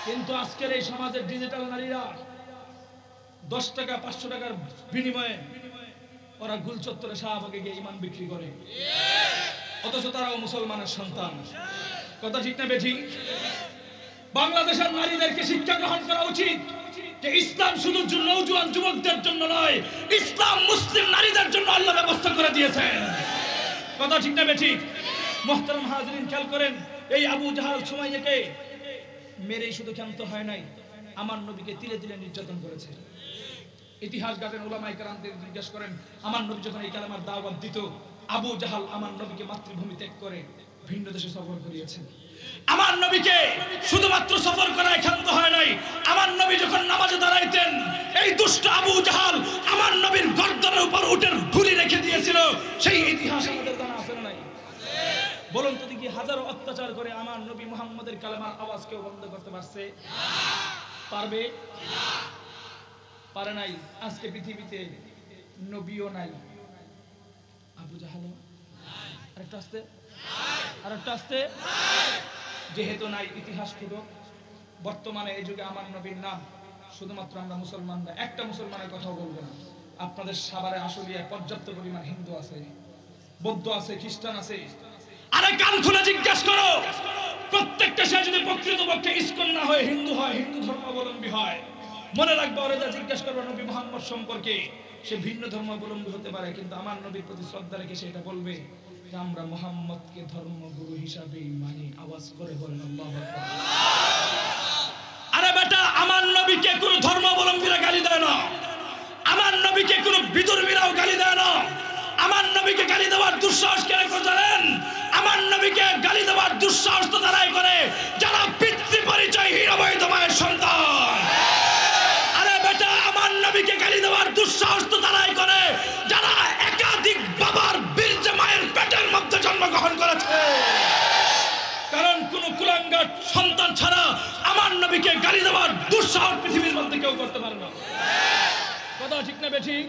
কিন্তু আজকের এই সমাজের ডিজিটাল নারীরা 10 টাকা 500 টাকার বিনিময়ে ওরা গুলচত্বরে শাহবাগে গিয়ে ইমান বিক্রি করে, অথচ তারাও মুসলমানের সন্তান। কথা ঠিক না বেঠিক? বাংলাদেশের নারীদেরকে শিক্ষা গ্রহণ করা উচিত যে ইসলাম শুধু নওজোয়ান যুবকদের জন্য নয়, ইসলাম মুসলিম নারীদের জন্য আল্লাহ ব্যবস্থা করে দিয়েছেন। কথা ঠিক না বেঠিক? মুহতারাম হাজিরিন, খেয়াল করেন, এই আবু জাহাল সুমাইয়াকে মেরেই শুধু ক্ষান্ত হয় নাই, আমার নবীকে তিলে তিলে নির্যাতন করেছে। ইতিহাস গাবেন, উলামায়ে কেরামদের জিজ্ঞেস করেন, আমার নবী যখন এই কালেমার দাওয়াত দিত, আবু জাহাল আমার নবীকে মাতৃভূমি ত্যাগ করে ভিন্ন দেশে সফর করিয়েছেন। আমার নবীকে শুধুমাত্র সফর করায় ক্ষান্ত হয় নাই, আমার নবী যখন নামাজে দাঁড়াইতেন, এই দুষ্ট আবু জাহাল আমার নবীর গর্দনের উপর উটের ভুঁড়ি রেখে দিয়েছিল। সেই ইতিহাস আমাদের জানা আছে না নাই? বলুন তো দেখি, হাজারো অত্যাচার করে আমার নবী মুহাম্মদের কালেমার আওয়াজ কেউ বন্ধ করতে পারছে? পারবে? পারে নাই। আজকে পৃথিবীতে নবীও নাই, আবু জাহালও আরেকটা আসতে আরেকটা আসতে যেহেতু নাই, ইতিহাস খুঁজো। বর্তমানে এই যুগে আমার নবীর নাম শুধুমাত্র আমরা মুসলমানরা, একটা মুসলমানের কথাও বলবো না। আপনাদের সাভারে আশুলিয়ায় পর্যাপ্ত পরিমাণ হিন্দু আছে, বৌদ্ধ আছে, খ্রিস্টান আছে। আরে কান খুলে জিজ্ঞাসা করো, প্রত্যেকটা সে যদি প্রকৃতপক্ষে ইসকন না হয়, হিন্দু হয়, হিন্দু ধর্মাবলম্বী হয়, মনে রাখবে ওরা যা জিজ্ঞাসা করবে নবী মুহাম্মদ সম্পর্কে, সে ভিন্ন ধর্মাবলম্বী হতে পারে, কিন্তু আমার নবীর প্রতি শ্রদ্ধা রেখে সেটা বলবে যে আমরা মুহাম্মদকে ধর্মগুরু হিসাবেই মানি। আওয়াজ করে বলেন আল্লাহু আকবার। আরে বেটা, আমার নবীকে কোন ধর্মাবলম্বীরা গালি দেয় না, আমার নবীকে কোন বিধর্মীরাও গালি দেয় না। আমার নবীকে গালি দেওয়ার দুঃসাহস কে করে জানেন? আমার নবীকে গালি দেওয়ার দুঃসাহস তো তারাই করে যারা পিতৃ পরিচয়হীন অবৈধ মায়ের সন্তান। আরে বেটা, আমার নবীকে গালি দেওয়ার দুঃসাহস তো তারাই করে যারা একাধিক বাবার বীর্যে মায়ের পেটের মধ্যে জন্মগ্রহণ করেছে। কারণ কোন কুলাঙ্গার সন্তান ছাড়া আমার নবীকে গালি দেওয়ার দুঃসাহস পৃথিবীর মধ্যে কেউ করতে পারে না। কথা ঠিক না বেঠিক?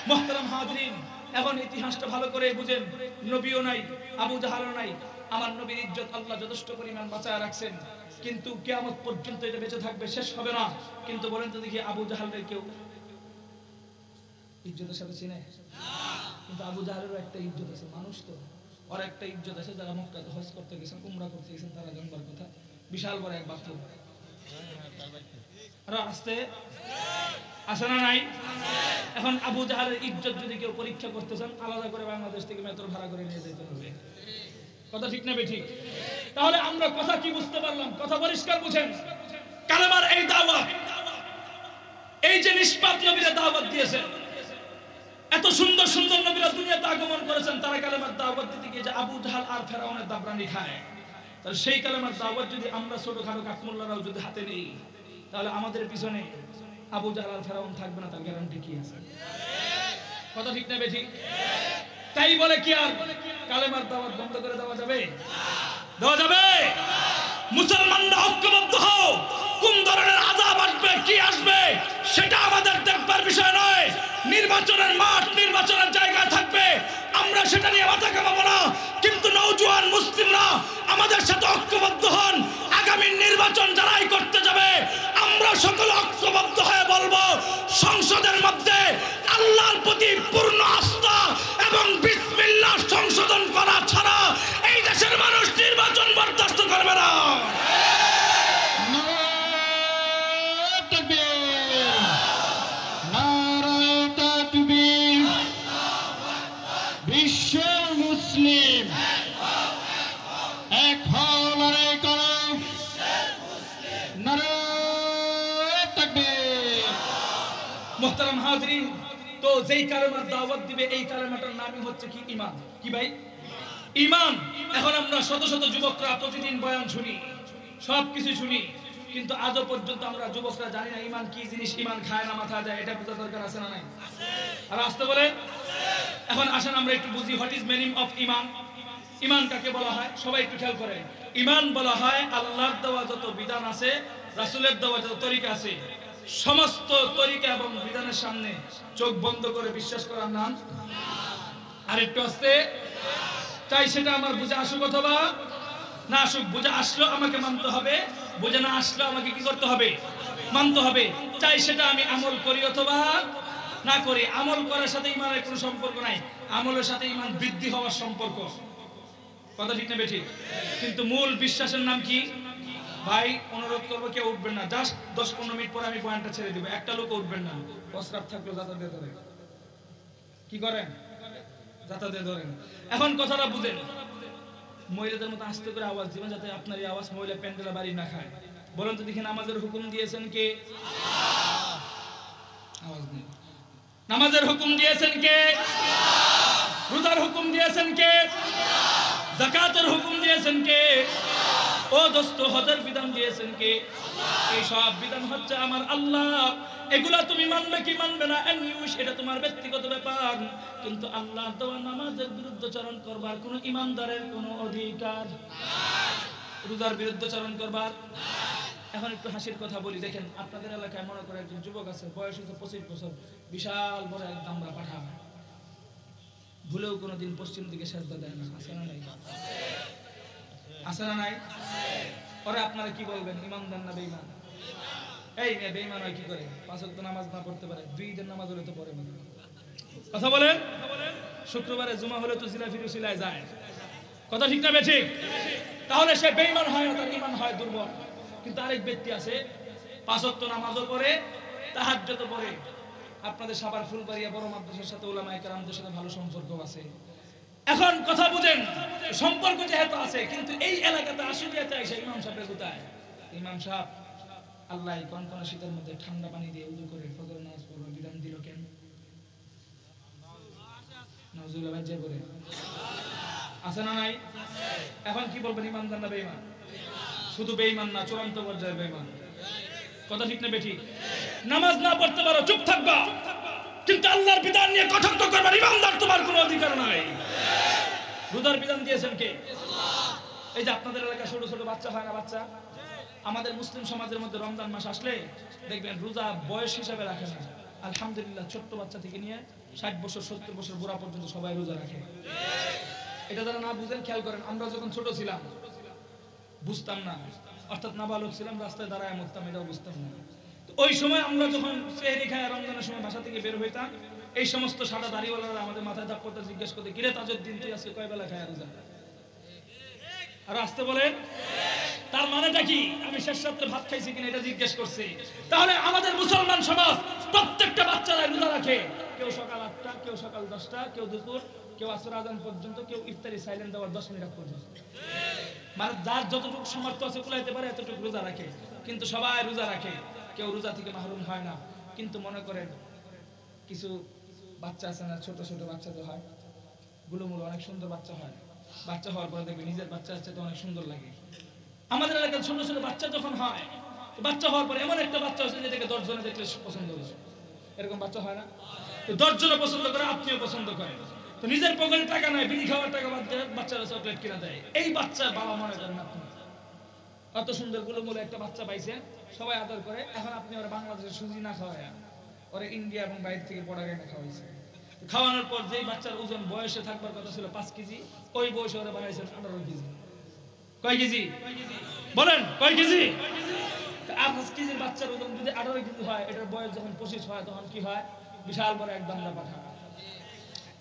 মুহতারাম হাজিরিন, এখন ইতিহাসটা ভালো করে বুঝেন। নবীও নাই, আবু জাহালও নাই, আমার নবীর ইজ্জত আল্লাহ যথেষ্ট পরিমাণ বাঁচায় রাখছেন, কিন্তু কিয়ামত পর্যন্ত এটা বেঁচে থাকবে, শেষ হবে না। কিন্তু বলেন তো দেখি, আবু জাহালের কেউ ইজ্জতের সাথে চিনে? কিন্তু আবু জাহালেরও একটা ইজ্জত আছে, মানুষ তো, ওর একটা ইজ্জত আছে। যারা মক্কাতে হজ করতে গেছেন, উমরা করতে গেছেন, তারা জানবার কথা, বিশাল বড় এক বাথরুম। আর আসতে আসে না নাই? এখন আবু জাহালের ইজ্জত যদি কেউ পরীক্ষা করতে চান, আলাদা করে বাংলাদেশ থেকে মেট্রো ভাড়া করে নিয়ে যেতে হবে। কথা ঠিক না বেঠিক? তাহলে আমরা কথা কি বুঝতে পারলাম? কথা পরিষ্কার বুঝেন। কালেমার এই দাওয়াত, এই যে নিষ্পাপ নবীরা দাওয়াত দিয়েছেন, এত সুন্দর সুন্দর নবীরা দুনিয়াতে আগমন করেছেন, তারা কালেমার দাওয়াত দিতে গিয়ে যে আবু জাহাল আর ফেরাউনের দাবরানি খায়, তাহলে সেই কালেমার দাওয়াত যদি আমরা ছোটখাটো কাকমুল্লারাও যদি হাতে নেই, তাহলে আমাদের পিছনে আবু জাহাল আর ফেরাউন থাকবে না, তার গ্যারান্টি কি আছে? কথা ঠিক না বেঠিক? তাই বলে কি আর কালেমার দাওয়াত বন্ধ করে দেওয়া যাবে? দেওয়া যাবে? মুসলমানরা ঐক্যবদ্ধ হও। কোন ধরনের আযাব আসবে, কি আসবে, সেটা আমাদের দেখবার বিষয় নয়। নির্বাচনের মাঠ, নির্বাচনের জায়গা থাকবে, আমরা সেটা নিয়ে মাথা ঘামাবো না। কিন্তু নওজোয়ান মুসলিমরা আমাদের সাথে ঐক্যবদ্ধ হন। আগামী নির্বাচন যারাই করতে যাবে, আমরা সকলে ঐক্যবদ্ধ হয়ে বলবো, সংসদের মধ্যে আল্লাহর প্রতি পূর্ণ আস্থা এবং বিসমিল্লাহ সংশোধন করা ছাড়া এই দেশের মানুষ নির্বাচন বরদাস্ত করবে না। বিশ্ব মুসলিম এক হও, লড়াই করো, নারায়ে তাকবীর। মুহতারাম হাজিরিন, তো যেই কালেমার দাওয়াত দিবে, এই কালেমাটার নামই হচ্ছে কি? ঈমান। কি ভাই? ঈমান। এখন আমরা শত শত যুবকরা প্রতিদিন বয়ান শুনি, সবকিছু শুনি, কিন্তু আজও পর্যন্ত আমরা যুবকরা জানি না ঈমান কি জিনিস। ঈমান খায় না মাথা যায়, এটা বোঝা দরকার আছে না নাই? আর আসতে বলে। এখন আসেন আমরা একটু বুঝি, হোয়াট ইজ মিনিং অফ ঈমান। ঈমান কাকে বলা হয়? সবাই একটু খেয়াল করেন। ঈমান বলা হয় আল্লাহর দেওয়া যত বিধান আছে, রাসূলের দেওয়া যত তরিকা আছে, সমস্ত তরিকা এবং বিধানের সামনে চোখ বন্ধ করে বিশ্বাস করার নাম। আর একটু আসতে চাই, সেটা আমার বুঝে আসুক অথবা না আসুক, বুঝে আসলো আমাকে মানতে হবে, বুঝে না আসলো আমাকে কি করতে হবে? মানতে হবে। চাই সেটা আমি আমল করি অথবা না করি। আমল করার সাথে ইমানের কোনো সম্পর্ক নাই, আমলের সাথে ইমান বৃদ্ধি হওয়ার সম্পর্ক। কথা ঠিক না বেঠিক? কিন্তু মূল বিশ্বাসের নাম কি? ভাই অনুরোধ করবো কেউ উঠবেন না, জাস্ট 10-15 মিনিট পরে আমি পয়েন্টটা ছেড়ে দিব। একটা লোক উঠবেন না, প্রস্রাব থাকলো যাতা দিয়ে ধরেন। কি করেন? যাতা দিয়ে ধরেন। এখন কথাটা বুঝেন, মহিলাদের মতো আস্তে করে আওয়াজ দিবেন যাতে আপনার এই আওয়াজ মহিলা প্যান্ডেলা বাড়ি না খায়। বলেন তো দেখি, নামাজের হুকুম দিয়েছেন কে? আওয়াজ নেই। নামাজের হুকুম দিয়েছেন কে? রোজার হুকুম দিয়েছেন কে? যাকাতের হুকুম দিয়েছেন কে? ও দোস্ত, হজের বিধান দিয়েছেন কে? এই সব বিধান হচ্ছে আমার আল্লাহ। এগুলা তুমি মানবে কি মানবে না এটা তোমার ব্যক্তিগত ব্যাপার, কিন্তু আল্লাহ দেওয়া নামাজের বিরুদ্ধচারণ করবার কোন ইমানদারের কোন অধিকার নাই। রোজার বিরুদ্ধচারণ করবার। এখন একটু হাসির কথা বলি, দেখেন আপনাদের এলাকায় মনে করে একজন যুবক আছে, বয়স হচ্ছে 25 বছর, বিশাল বড় এক দামড়া পাঠা, ভুলেও কোনোদিন পশ্চিম দিকে সেজদা দেয় না। আছে না নাই? আছে না নাই? পরে আপনারা কি বলবেন, ইমানদার না বেঈমান? এই মেয়ে বেঈমান হয় কি করে? 5 ওয়াক্ত নামাজ না পড়তে পারে, 2 ঈদের নামাজ হলে তো পড়ে না। কথা বলেন। শুক্রবারে জুমা হলে তো জিলাফি রুসিলায় যায়। কথা ঠিক না বেঠিক? তাহলে সে বেঈমান হয় না, তার ঈমান হয় দুর্বল। কিন্তু আরেক ব্যক্তি আছে, 5 ওয়াক্ত নামাজও পড়ে, তাহাজ্জুদও পড়ে। আপনাদের সাভার ফুলবাড়িয়া বড় মাদ্রাসার সাথে উলামায়ে কেরামদের সাথে ভালো সম্পর্ক আছে। এখন কথা বুঝেন, সম্পর্ক যেহেতু আছে, কিন্তু এই এলাকাতে আশুলিয়াতে এসে ইমাম সাহেবের কোথায়? ইমাম সাহেব আল্লাহ কনকনে শীতের মধ্যে ঠান্ডা পানি দিয়ে উযু করে ফজর নামাজ পড়ার বিধান দিল কেন? নাউজুবিল্লাহ বাজ্জা করে। আছে না নাই? এখন কি বলবেন, ইমানদার না বেঈমান? শুধু বেঈমান না, চূড়ান্ত পর্যায়ে বেঈমান। কথা ঠিক না বেঠিক? নামাজ না পড়তে পারো, চুপ থাকবা, কিন্তু আল্লাহর বিধান নিয়ে কটাক্ষ করবার ইমানদার তোমার কোনো অধিকার নাই। রোজার বিধান দিয়েছেন কে? এই যে আপনাদের এলাকায় ছোট ছোট বাচ্চা হয় না, বাচ্চা, আমাদের মুসলিম সমাজের মধ্যে রমজান মাস আসলে দেখবেন রোজা বয়স হিসাবে রাখে না। আলহামদুলিল্লাহ, ছোট্ট বাচ্চা থেকে নিয়ে 60 বছর 70 বছর বুড়া পর্যন্ত সবাই রোজা রাখে। এটা যারা না বুঝেন খেয়াল করেন, আমরা যখন ছোট ছিলাম বুঝতাম না, অর্থাৎ নাবালক ছিলাম, রাস্তায় দাঁড়ায় মরতাম, এটাও বুঝতাম না। তো ওই সময় আমরা যখন সেহরি খায় রমজানের সময় বাসা থেকে বের হইতাম, এই সমস্ত সাদা দাড়িওয়ালারা আমাদের মাথায় ধাপ করতে জিজ্ঞেস করতে, কিরে তাজউদ্দিন, তুই আজকে কয় বেলা খায় রোজা? আর আসতে বলেন, তার মানেটা কি? আমি শেষ রাত্রে ভাত খাইছি কিনা এটা জিজ্ঞেস করছি। তাহলে আমাদের মুসলমান সমাজ প্রত্যেকটা বাচ্চারা রোজা রাখে, কেউ সকাল 8টা, কেউ সকাল 10টা, কেউ দুপুর, কেউ আসর আজান পর্যন্ত, কেউ ইফতারি সাইলেন্ট দেওয়ার 10 মিনিট পর্যন্ত। মানে যার যতটুকু সামর্থ্য আছে কুলাইতে পারে এতটুকু রোজা রাখে, কিন্তু সবাই রোজা রাখে, কেউ রোজা থেকে মাহরুম হয় না। কিন্তু মনে করেন কিছু বাচ্চা আছে না, ছোট ছোট বাচ্চা তো হয়, গুলোমুলো অনেক সুন্দর বাচ্চা হয়, বাচ্চা হওয়ার পরে দেখবে নিজের বাচ্চা আছে তো অনেক সুন্দর লাগে। আমাদের এলাকায় ছোট ছোট বাচ্চা যখন হয়, বাচ্চা হওয়ার পরে এমন একটা বাচ্চা হচ্ছে যেটাকে 10 জনে দেখলে পছন্দ করে, এরকম বাচ্চা হয় না? 10 জনে পছন্দ করে, আপনিও পছন্দ করেন, তো নিজের পকেটে টাকা নাই, বিড়ি খাওয়ার টাকা বাদ দিয়ে বাচ্চারা চকলেট কিনা দেয়। এই বাচ্চা বাবা মনে করেন আপনি অত সুন্দর গুলোমুলো একটা বাচ্চা পাইছেন, সবাই আদর করে, এখন আপনি ওরা বাংলাদেশের সুজি না খাওয়ায় ওরা ইন্ডিয়া এবং বাইরে থেকে পড়াগে না খাওয়াইছে। খাওয়ানোর পর যেই বাচ্চার ওজন বয়সে থাকবার কথা ছিল 5 কেজি, ওই বয়সে ওরা বানাইছেন 18 কেজি। কয় কেজি বলেন? কয় কেজি? 5 কেজির বাচ্চার ওজন যদি 18 কেজি হয়, এটার বয়স যখন 25 হয় তখন কি হয়? বিশাল বড় এক দামড়া পাঠা।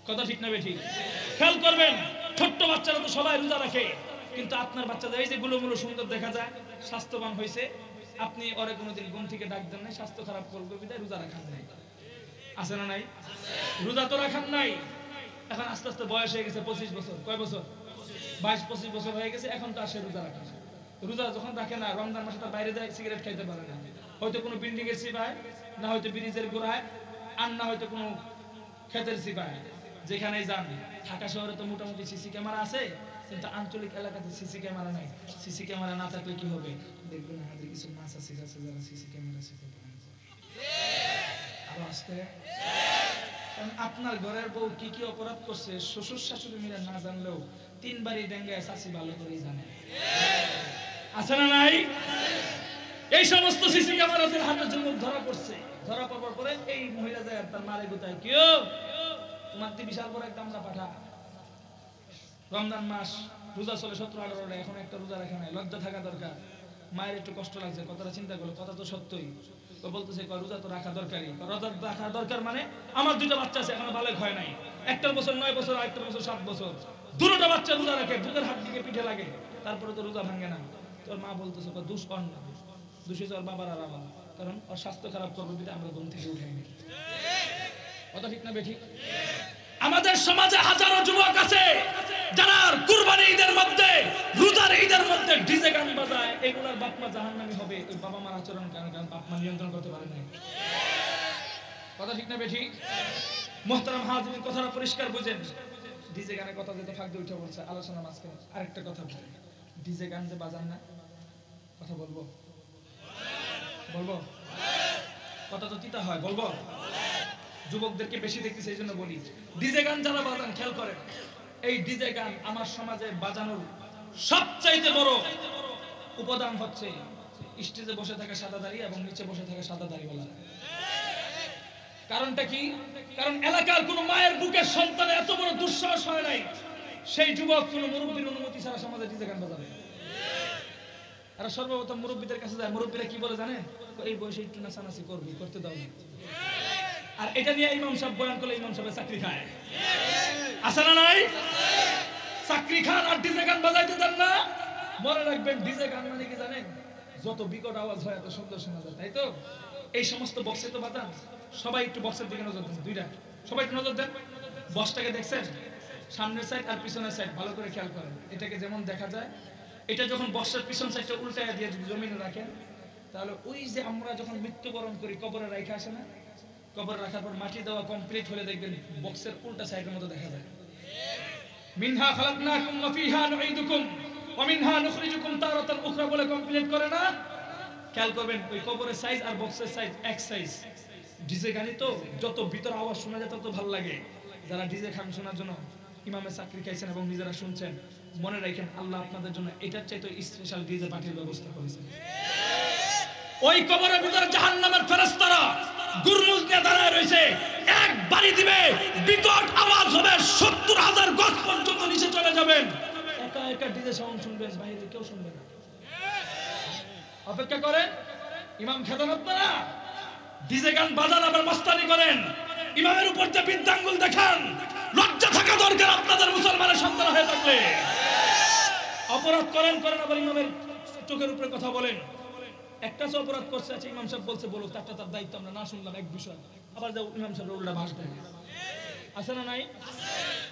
কথা ঠিক না বেঠিক? খেয়াল করবেন, ছোট্ট বাচ্চারা তো সবাই রোজা রাখে, কিন্তু আপনার বাচ্চাদের এই যে গুলোমুলো সুন্দর দেখা যায়, স্বাস্থ্যবান হয়েছে, আপনি ওরে কোনোদিন ঘুম থেকে ডাক দেন নাই, স্বাস্থ্য খারাপ করবে বিধায় রোজা রাখান নাই। আছে না নাই? রোজা তো রাখান নাই। এখন আস্তে আস্তে বয়স হয়ে গেছে 25 বছর, কয় বছর? 22-25 বছর হয়ে গেছে, এখন তো আর সে রোজা রাখে না। রোজা যখন রাখে না, রমজান মাসে তার বাইরে যায় সিগারেট খাইতে পারে না, হয়তো কোনো বিল্ডিং এর সিপায়, না হয়তো ব্রিজের গোড়ায়, আর না হয়তো কোনো ক্ষেতের সিপায়। যেখানেই যান, ঢাকা শহরে তো মোটামুটি সিসি ক্যামেরা আছে, কিন্তু আঞ্চলিক এলাকাতে সিসি ক্যামেরা নাই। সিসি ক্যামেরা না থাকলে কি হবে? দেখবেন আমাদের কিছু মাছ আছে যারা সিসি ক্যামেরা আরো আসতে। আপনার ঘরের বউ কি কি অপরাধ করছে শ্বশুর শাশুড়ি মিলে না জানলেও 3 বাড়ি ডেঙ্গায় চাচি ভালো করেই জানে। আছে না নাই? এই সমস্ত সিসি ক্যামেরাদের হাতে যুবক ধরা পড়ছে, ধরা পড়ার পরে এই মহিলা যায় তার মারে গোতায়, কেউ তোমার তো বিশাল বড় একটা আমরা পাঠা, রমজান মাস রোজা চলে 17-18টা, এখন একটা রোজা রাখা নাই, লজ্জা থাকা দরকার। মায়ের একটু কষ্ট লাগছে, কথাটা চিন্তা করলো, কথা তো সত্যই। তো বলতেছে রোজা তো রাখা দরকারই। রোজা রাখা দরকার মানে আমার দুটো বাচ্চা আছে, এখনো বালেক হয় নাই, একটার বছর 9 বছর, আরেকটার বছর 7 বছর, দুটোটা বাচ্চা রোজা রাখে, বুকের হাত দিকে পিঠে লাগে, তারপরে তো রোজা ভাঙে না। তোর মা বলতেছে দুষ কর না, দোষী তো ওর বাবার আর আমার, কারণ ওর স্বাস্থ্য খারাপ করবে যদি আমরা ঘুম থেকে উঠাইনি। কথা ঠিক না বেঠিক? আমাদের সমাজে হাজারো যুবক আছে যারা কুরবানি ঈদের মধ্যে, রোজার ঈদের মধ্যে ডিজে গান বাজায়, এগুলার বাপ মা জাহান্নামী হবে। ওই বাবা মার আচরণ কারণ বাপ মা নিয়ন্ত্রণ করতে পারে না। কথা ঠিক না বেঠিক? মুহতারাম হাজিরিন, কথাটা পরিষ্কার বুঝেন। ডিজে গানের কথা যেটা ফাঁক দিয়ে উঠে বলছে আলোচনা মাঝখানে, আরেকটা কথা বলি, ডিজে গান যে বাজান না, কথা বলবো বলবো, কথা তো তিতা হয়, বলবো। যুবকদেরকে বেশি দেখতেছি এই জন্য বলি, ডিজে গান যারা বাজান খেয়াল করেন, এই ডিজে গান আমার সমাজে বাজানোর সবচাইতে বড় উপাদান হচ্ছে স্টেজে বসে থাকা সাদা দাড়ি এবং নিচে বসে থাকা সাদা দাড়িওয়ালা। কারণটা কি? কারণ এলাকার কোন মায়ের বুকের সন্তানের এত বড় দুঃসাহস হয় নাই সেই যুবক কোন মুরব্বীর অনুমতি ছাড়া সমাজে ডিজে গান বাজাবে। আর সর্বপ্রথম মুরব্বীদের কাছে যায়, মুরব্বীরা কি বলে জানেন? এই বয়সে একটু নাচানাচি করবি, করতে দাও না। আর এটা নিয়ে ইমাম সাহেব বয়ান করলে ইমাম সাহেব চাকরি খায়, আছে না নাই? চাকরি খান আর ডিজে গান বাজাইতে দেন না। মনে রাখবেন, ডিজে গান মানে কি জানেন? যত বিকট আওয়াজ হয় এত সুন্দর শোনা যায়, তাই তো? এই সমস্ত বক্সে তো বাজান, সবাই একটু বক্সের দিকে নজর দেন, দুইটা সবাই একটু নজর দেন। বক্সটাকে দেখছেন? সামনের সাইড আর পিছনের সাইড ভালো করে খেয়াল করেন। এটাকে যেমন দেখা যায়, এটা যখন বক্সের পিছন সাইডটা উল্টায় দিয়ে যদি জমিনে রাখেন, তাহলে ওই যে আমরা যখন মৃত্যুবরণ করি কবরে রাখা আসে না, কবরে রাখার পর মাটি দেওয়া কমপ্লিট হলে দেখবেন বক্সের উল্টা সাইডের মতো দেখা যায়। মিনহা খালাকনাকুম ওয়া ফিহা নুঈদুকুম ওয়া মিনহা নুখরিজুকুম তারাতান উখরা বলে কমপ্লিট করে না? খেয়াল করবেন, ওই কবরের সাইজ আর বক্সের সাইজ এক সাইজ। ডিজে গানি তো যত ভিতর আওয়াজ শোনা যায় তত ভালো লাগে। যারা ডিজে গান শোনার জন্য ইমামের চাকরি খাইছেন এবং নিজেরা শুনছেন, মনে রাখেন আল্লাহ আপনাদের জন্য এটার চাইতে স্পেশাল ডিজে পার্টির ব্যবস্থা করেছেন। ওই কবরের ভিতরে জাহান্নামের ফেরেশতারা গুরমুজ নিয়ে দাঁড়ায় রয়েছে, এক বাড়ি দিবে, বিকট আওয়াজ হবে, 70,000 গজ পর্যন্ত নিচে চলে যাবেন। একা একা ডিজে সাউন্ড শুনবেন, বাইরে কেউ শুনবে না। অপেক্ষা করেন, ইমাম খেতেন আপনারা, ডিজে গান বাজান আবার মস্তানি করেন, ইমামের উপর যে বৃদ্ধাঙ্গুল দেখান, লজ্জা থাকা দরকার আপনাদের মুসলমানের সন্তান হয়ে থাকলে। অপরাধ করেন আবার ইমামের চোখের উপরে কথা বলেন। একটা অপরাধ করছে, আছে ইমাম সাহেব বলছে বলুক, তার দায়িত্ব আমরা না শুনলাম এক বিষয়, আবার যাও ইমাম সাহেবের উল্টা ভাষ দেয়, আছে না নাই?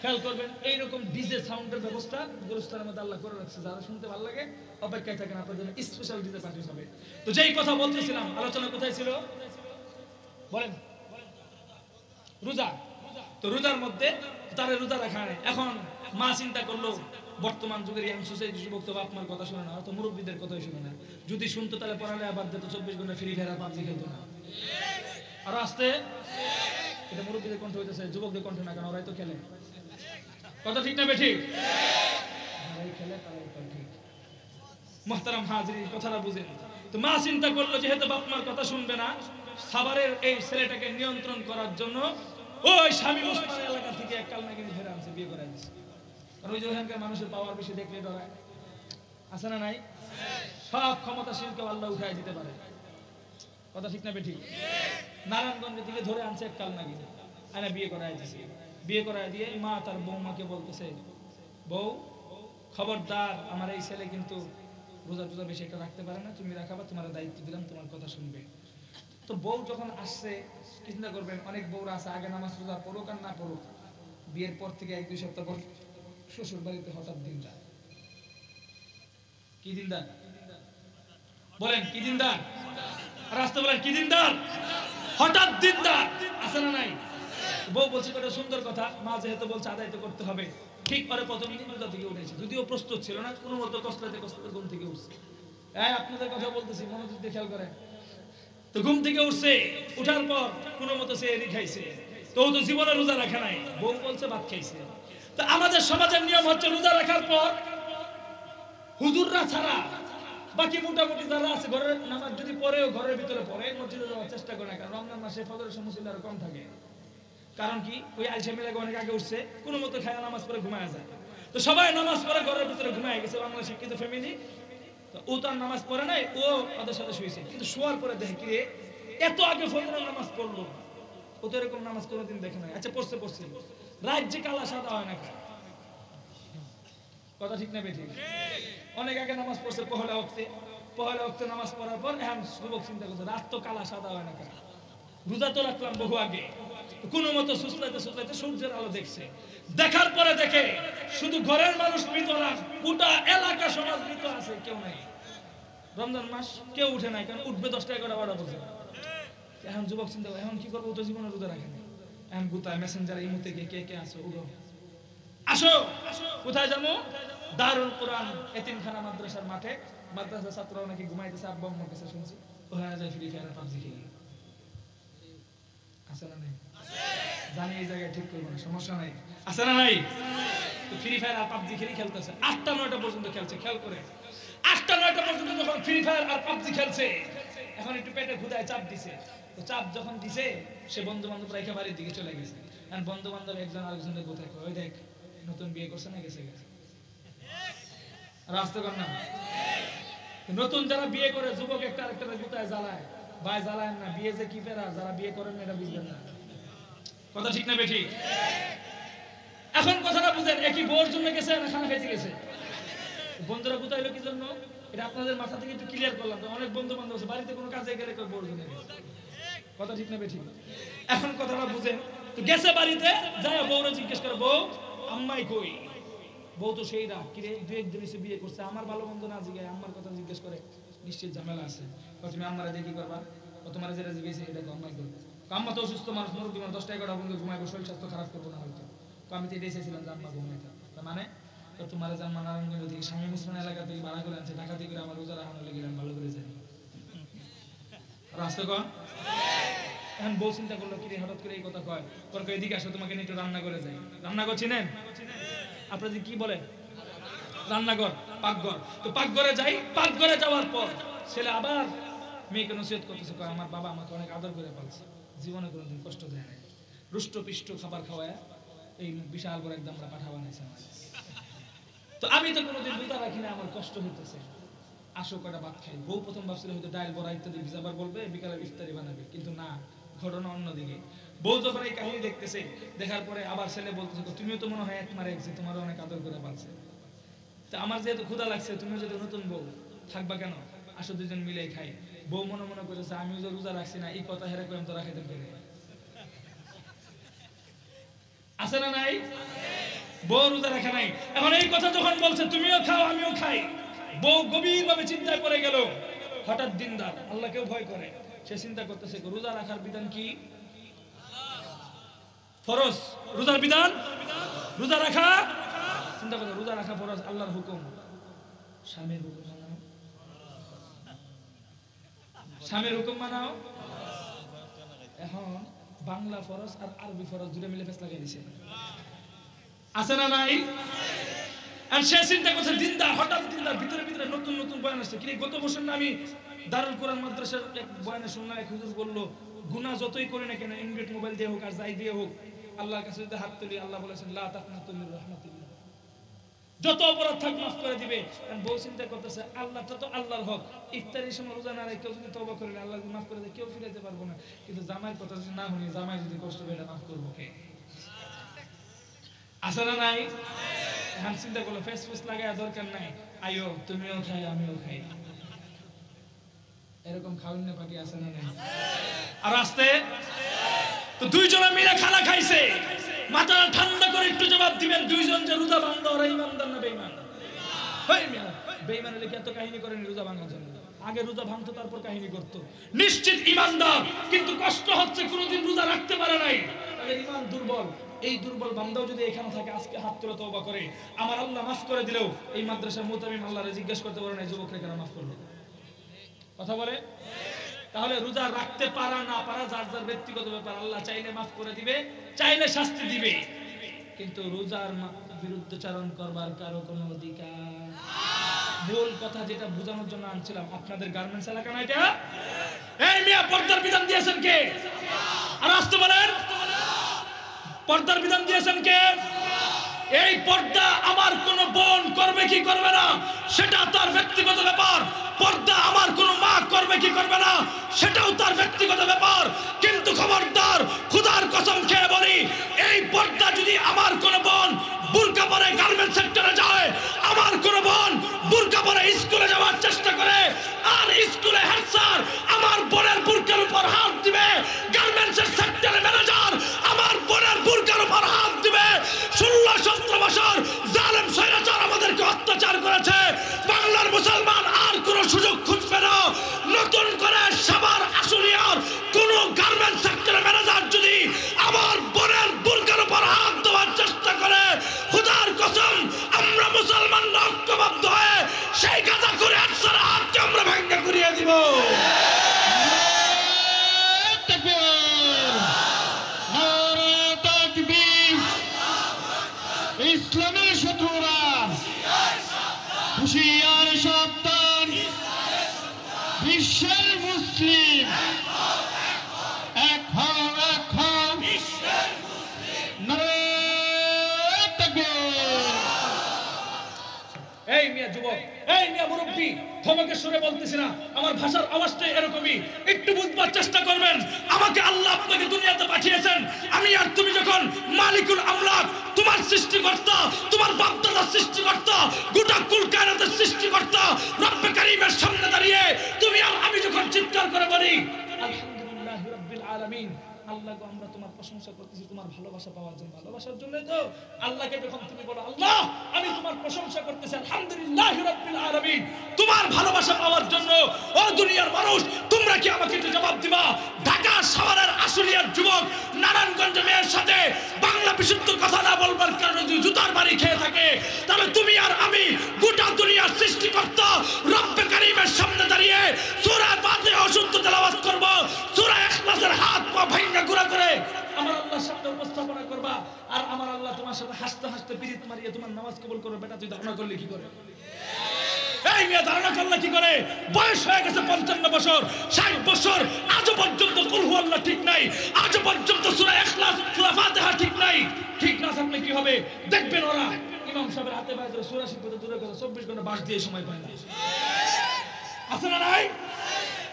খেয়াল করবেন, এইরকম ডিজে সাউন্ডের ব্যবস্থা গুরুস্থানের মধ্যে আল্লাহ করে রাখছে। যারা শুনতে ভালো লাগে অপেক্ষায় থাকেন, আপনাদের জন্য স্পেশাল ডিজে পার্টি হবে। তো যেই কথা বলতেছিলাম, আলোচনা কোথায় ছিল বলেন? রোজা। তো রোজার মধ্যে তারা রোজা রাখা নেই। এখন মা চিন্তা করলো, বর্তমান যুগের ইয়াং সোসাইটি যুবক তো বাপ মার কথা শুনে না, তো মুরব্বীদের কথাই শুনে না। যদি শুনতো তাহলে পড়ালে আবার দিত 24 ঘন্টা ফ্রি ফায়ার আর পাবজি খেলতো না। আর আসতে এটা মুরব্বীদের কণ্ঠ হইতেছে, যুবকদের কণ্ঠ না, কারণ ওরাই তো খেলে। কথা ঠিক না বেঠিক? যারাই খেলে তারাই তো ঠিক। মুহতারাম হাজিরিন, কথাটা বুঝেন। তো মা চিন্তা করলো, যেহেতু বাপ মার কথা শুনবে না, সাভারের এই ছেলেটাকে নিয়ন্ত্রণ করার জন্য ওই স্বামী ওসমান এলাকা থেকে এক কালনাগিনী ধরে আনছে, বিয়ে করে দিচ্ছে। কারণ ওই যে ওখানকার মানুষের পাওয়ার বেশি দেখলে ডরায়, আছে না নাই? সব ক্ষমতাশীলকে আল্লাহ উঠাই দিতে পারে। কথা ঠিক না বেঠিক? নারায়ণগঞ্জ থেকে ধরে আনছে এক কালনাগিনী, আয়না বিয়ে করায় দিছে। বিয়ে করায় দিয়ে মা তার বৌমাকে বলতেছে, বউ খবরদার, আমার এই ছেলে কিন্তু রোজা টোজা বেশি একটা রাখতে পারে না, তুমি রাখাবা, তোমার দায়িত্ব দিলাম, তোমার কথা শুনবে। তো বউ যখন আসছে, চিন্তা করবেন, অনেক বউরা আছে আগে নামাজ রোজা পড়ুক আর না পড়ুক, বিয়ের পর থেকে 1-2 সপ্তাহ পর শ্বশুর বাড়িতে হঠাৎ দিনদার। কি দিনদার বলেন? কি দিনদার? আর আসতে বলেন কি দিনদার? হঠাৎ দিনদার, আছে না নাই? বউ বলছে কত সুন্দর কথা, মা যেহেতু বলছে আদায় তো করতে হবে। ঠিক পরে প্রথম দিন রোজা থেকে উঠেছে, যদিও প্রস্তুত ছিল না, কোনো মতো কষ্টতে ঘুম থেকে উঠছে। আপনাদের কথা বলতেছি, মনোযোগ দিয়ে খেয়াল করেন। তো ঘুম থেকে উঠছে, উঠার পর কোনো মতো সে এরি খাইছে, তো ও তো জীবনে রোজা রাখে নাই, বউ বলছে ভাত খাইছে। তো আমাদের সমাজের নিয়ম হচ্ছে রোজা রাখার পর হুজুররা ছাড়া বাকি মোটামুটি যারা আছে ঘরের নামাজ যদি পড়েও ঘরের ভিতরে পড়ে, মসজিদে যাওয়ার চেষ্টা করে না, কারণ রমজান মাসে ফজরের সময় আরো কম থাকে। কারণ কি, ওই আলসেমিরা অনেক আগে উঠছে, কোনো মতো খায়া নামাজ পড়ে ঘুমায় যায়। তো সবাই নামাজ পড়ে ঘরের ভিতরে ঘুমায় গেছে, বাংলা শিক্ষিত ফ্যামিলি। তো ও তার নামাজ পড়ে নাই, ও ওদের সাথে শুয়েছে। কিন্তু শোয়ার পরে দেখে কি রে, এত আগে ফজরের নামাজ পড়লো, ও তো এরকম নামাজ কোনোদিন দেখে নাই। আচ্ছা পড়ছে, রাত যে কালা সাদা হয় না, কথা ঠিক না বেঠিক? অনেক আগে নামাজ পড়ছে পহলা ওয়াক্তে নামাজ পড়ার পর এখন যুবক চিন্তা করছে রাত তো কালা সাদা হয় না, রোজা তো রাখলাম বহু আগে, কোনো মতো সুসলাইতে সূর্যের আলো দেখছে। দেখার পরে দেখে শুধু ঘরের মানুষ মৃত না, গোটা এলাকা সমাজ মৃত আছে, কেউ নাই। রমজান মাস কেউ উঠে নাই, কারণ উঠবে 10টা 11টা 12টা বছর। এখন যুবক চিন্তা করে এখন কি করবো, তো জীবনে রোজা রাখে না। এখন গুতায় মেসেঞ্জার এই মুহূর্তে গিয়ে কে আসো, উঠো, আসো। কোথায় যাবো? দারুল কোরআন এতিমখানা মাদ্রাসার মাঠে। মাদ্রাসার ছাত্ররা নাকি ঘুমাইতেছে, আব্বা আম্মার কাছে শুনছি, ওখানে যায় ফ্রি ফায়ার পাবজি খেলি। আছে না নাই? জানি এই জায়গায় ঠিক করবো না, সমস্যা নাই, আছে না নাই? তো ফ্রি ফায়ার আর পাবজি খেলতেছে 8টা 9টা পর্যন্ত খেলছে। খেয়াল করে 8টা 9টা পর্যন্ত যখন ফ্রি ফায়ার আর পাবজি খেলছে, এখন একটু পেটে ক্ষুধায় চাপ দিছে। তো চাপ যখন দিছে, সে বন্ধু বান্ধব রেখে বাড়ির দিকে চলে গেছে। এখন বন্ধু বান্ধব একজন আরেকজনের কোথায়, ওই দেখ নতুন বিয়ে করছে না, গেছে রাস্তা কর না। নতুন যারা বিয়ে করে যুবক একটা আরেকটা কোথায় জ্বালায়, ভাই জ্বালায় না, বিয়ে যে কি ফেরা, যারা বিয়ে করেন না এটা বুঝবেন না, কথা ঠিক না বেঠিক? এখন কথাটা বুঝেন, একই বউর জন্য গেছে না খানা খাইতে গেছে? বন্ধুরা কোথায় এলো কি জন্য, এটা আপনাদের মাথা থেকে একটু ক্লিয়ার করলাম। তো অনেক বন্ধু বান্ধব আছে বাড়িতে কোনো কাজে গেলে বউর জন্য গেছে, কথা ঠিক না বেঠিক? এখন কথাটা বুঝেন, তো গেছে বাড়িতে, যায় বউরা জিজ্ঞেস করে, বউ আম্মাই কই? বউ তো সেই রাগ, কিরে 2-1 দিন এসে বিয়ে করছে, আমার ভালো মন্দ না জিজ্ঞাসা, আম্মার কথা জিজ্ঞেস করে, নিশ্চিত ঝামেলা আছে। তুমি আম্মারা দিয়ে কি করবা? তোমার যেটা জিজ্ঞেস এটা আম্মাই করবে। আম্মা তো অসুস্থ মানুষ, মুরব্বী মানুষ, 10টা 11টা পর্যন্ত ঘুমাইবো, শরীর স্বাস্থ্য খারাপ করবো না হয়তো। তো আমি তো এটাই চাইছিলাম যে আম্মা ঘুমাইতাম। তার মানে তোমার জাম্মা নারায়ণগঞ্জ থেকে স্বামী মুসলমান এলাকা থেকে ভাড়া করে আনছে, ঢাকা থেকে আমার রোজা রাখানো লেগে আমি ভালো করে জানি। রাস্তা কন এখন বউ চিন্তা করলো, কিরে হঠাৎ করে এই কথা কয়, তোর এদিকে আসো, তোমাকে নিয়ে একটু রান্না করে যাই। রান্নাঘর চিনেন আপনাদের কি বলে? রান্নাঘর, পাকঘর। তো পাকঘরে যাই, পাকঘরে যাওয়ার পর ছেলে আবার মেয়েকে নসিহত করতেছে, কয় আমার বাবা আমাকে অনেক আদর করে পালছে, জীবনে কোনোদিন কষ্ট দেয় নাই, রুষ্ট পিষ্ট খাবার খাওয়ায় এই বিশাল বড় একদম আমরা পাঠা বানাইছে আমার। তো আমি তো কোনোদিন রোজা রাখি না, আমার কষ্ট হইতেছে, আসো কটা ভাত খাই। বউ প্রথম ভাবছিল হয়তো ডাল বড়া ইত্যাদি ভিজাবার বলবে, বিকালে ইফতারি বানাবে, কিন্তু না, ঘটনা অন্যদিকে। বউ যখন এই কাহিনী দেখতেছে, দেখার পরে আবার ছেলে বলতেছে, তুমিও তো মনে হয় এক মারে একছে, তোমারও অনেক আদর করে পালছে, তো আমার যেহেতু ক্ষুধা লাগছে, তুমি যদি নতুন বউ থাকবা কেন, আসো দুজন মিলে খাই। বউ মনে মনে করেছে, আমিও যে রোজা রাখছি না, এই কথা হেরে করে আমি তো রাখাইতে পারি। আছে না নাই? বউ রোজা রাখে নাই, এখন এই কথা যখন বলছে তুমিও খাও আমিও খাই, বউ গভীর ভাবে চিন্তায় পড়ে গেল। হঠাৎ দিনদার, আল্লাহকেও ভয় করে, সে চিন্তা করতেছে রোজা রাখার বিধান কি? ফরজ। রোজার বিধান রোজা রাখা, চিন্তা করতে রোজা রাখা ফরজ, আল্লাহর হুকুম। স্বামীর হুকুম মানাও, স্বামীর হুকুম মানাও। এখন বাংলা ফরজ আর আরবি ফরজ দুটো মিলে ফেস লাগিয়ে দিছে, আছে না নাই? আর সে চিন্তা করছে দিনদার, হঠাৎ দিনদার ভিতরে ভিতরে নতুন নতুন বয়ান আসছে। কিন্তু গত বছর না আমি দারুল কোরআন মাদ্রাসার এক বয়ানে শুনলাম, এক হুজুর বললো, গুনাহ যতই করি না কেন, অ্যান্ড্রয়েড মোবাইল দিয়ে হোক আর যাই দিয়ে হোক, আল্লাহর কাছে যদি হাত তুলি, আল্লাহ বলেছেন লা তাকনাতু মির রাহমাতিল্লাহ, যত অপরাধ থাক মাফ করে দিবে। কারণ বউ চিন্তা করতেছে আল্লাহটা তো আল্লাহর হক, ইফতারির সময় রোজা না রেখে কেউ যদি তওবা করে আল্লাহ মাফ করে দেয়, কেউ ফিরাইতে পারবো না। কিন্তু জামাইয়ের কথা যদি না শুনি, জামাই যদি কষ্ট পেলে মাফ করবো কে? আছে না নাই? এখন চিন্তা করলো ফেস ফেস লাগায় দরকার নাই, আইও তুমিও খাই আমিও খাই, এরকম খাওয়ান না পার্টি আছে না নাই? আর আসতে তো দুইজনে মিলে খানা খাইছে, মাথা ঠান্ডা করে একটু জবাব দিবেন, দুইজন যে রোজা ভাঙলো, ওরা ইমানদার না বেঈমান? বেঈমান হলে কি এত কাহিনী করেনি রোজা ভাঙার জন্য? আগে রোজা ভাঙতো তারপর কাহিনী করতো। নিশ্চিত ইমানদার, কিন্তু কষ্ট হচ্ছে কোনোদিন রোজা রাখতে পারে নাই, তাদের ইমান দুর্বল। এই দুর্বল বান্দাও যদি এখানে থাকে, আজকে হাত তুলে তওবা করে, আমার আল্লাহ মাফ করে দিলেও এই মাদ্রাসার মুতামিম আল্লাহরে জিজ্ঞেস করতে পারে না যুবকরা কেন মাফ করলো। কথা বলে? তাহলে রোজা রাখতে পারা না পারা যার যার ব্যক্তিগত ব্যাপার, আল্লাহ চাইলে মাফ করে দিবে, চাইলে শাস্তি দিবে, কিন্তু রোজার বিরুদ্ধচারণ করবার কারো কোনো অধিকার। মূল কথা যেটা বোঝানোর জন্য আনছিলাম, আপনাদের গার্মেন্টস এলাকা না এটা? এই মিয়া, পর্দার বিধান দিয়েছেন কে? আর আসতে বলেন, পর্দার বিধান দিয়েছেন কে? এই পর্দা আমার কোন বোন করবে কি করবে না সেটা তার ব্যক্তিগত ব্যাপার, পর্দা আমার কোন মা করবে কি করবে না সেটাও তার ব্যক্তিগত ব্যাপার। কিন্তু খবরদার, খোদার কসম খেয়ে বলি, এই পর্দা যদি আমার কোন বোন বুরকা পরে গার্মেন্টস সেক্টরে যায়, আমার কোন বোন বুরকা পরে স্কুলে যাওয়ার চেষ্টা করে, আর স্কুলে হেড স্যার আমার বোনের বুরকার উপর হাত দিবে, গার্মেন্টসের সেক্টরে ম্যানেজার আমার বোনের বুরকার উপর হাত দিবে। 16-17 বছর জালেম স্বৈরাচার আমাদেরকে অত্যাচার করেছে, বাংলার মুসলমান আর কোন সুযোগ খুঁজবে না। নতুন করে সাভার আশুলিয়ার কোন গার্মেন্টস সেক্টরের ম্যানেজার যদি আমার বোনের বুরকার উপর হাত দেওয়ার চেষ্টা করে, খোদার কসম আমরা মুসলমান ঐক্যবদ্ধ হয়ে সেই কাজা করে আটসার হাতকে আমরা ভেঙে ঘুরিয়ে দিব। ইসলামের শত্রুরা হুশিয়ার সাবধান, বিশ্বের মুসলিম এক হও, এক হও, নারে তাকবীর। এই মিয়া যুবক, এই মিয়া মুরব্বী, তোমাকে সুরে বলতেছি না, আমার ভাষার আওয়াজটাই এরকমই, একটু বুঝবার চেষ্টা করবেন। আমাকে আল্লাহ আপনাকে দুনিয়াতে পাঠিয়েছেন, আমি আর তুমি যখন মালিকুল আমলাক, তোমার সৃষ্টিকর্তা, তোমার বাপদাদার সৃষ্টিকর্তা, গোটা কুল কায়নাতের সৃষ্টিকর্তা রব্বে কারীমের সামনে দাঁড়িয়ে তুমি আর আমি যখন চিৎকার করে বলি আলহামদুলিল্লাহি রাব্বিল আলামিন, আল্লাহ গো আমরা তোমার প্রশংসা করতেছি তোমার ভালোবাসা পাওয়ার জন্য, ভালোবাসার জন্যই তো আল্লাহকে যখন তুমি বলো আল্লাহ আমি তোমার প্রশংসা করতেছি আলহামদুলিল্লাহি রাব্বিল আলামিন, তোমার ভালোবাসা পাওয়ার জন্য, ও দুনিয়ার মানুষ তোমরা কি আমাকে একটু জবাব দিবা? ঢাকা শহরের আশুলিয়ার যুবক নারায়ণগঞ্জ মেয়ের সাথে বাংলা বিশুদ্ধ কথা না বলবার কারণে যদি জুতার বাড়ি খেয়ে থাকে, তাহলে তুমি আর আমি গোটা দুনিয়ার সৃষ্টিকর্তা রব্বে কারীমের সামনে দাঁড়িয়ে সূরা ফাতিহা অশুদ্ধ তেলাওয়াত করব, সূরা ইখলাসের হাত পা ভাঙা গুড়া করে আমার আল্লাহর সামনে উপস্থাপনা করবা, আর আমার আল্লাহ তোমার সাথে হাসতে হাসতে পিরিত মারিয়ে তোমার নামাজ কবুল করবে। বেটা তুই ধারণা করলে কি করে? এই মেয়ে ধারণা করলে কি করে? বয়স হয়ে গেছে 55 বছর, 60 বছর, আজও পর্যন্ত কুল হুয়াল্লাহ ঠিক নাই, আজও পর্যন্ত সূরা ইখলাস সূরা ফাতিহা ঠিক নাই। ঠিক না থাকলে কি হবে দেখবেন, ওরা ইমাম সাহেবের হাতে বাইরে সূরা শিখতে দূরে করে 24 ঘন্টা বাস দিয়ে সময় পায় না। আছে না নাই?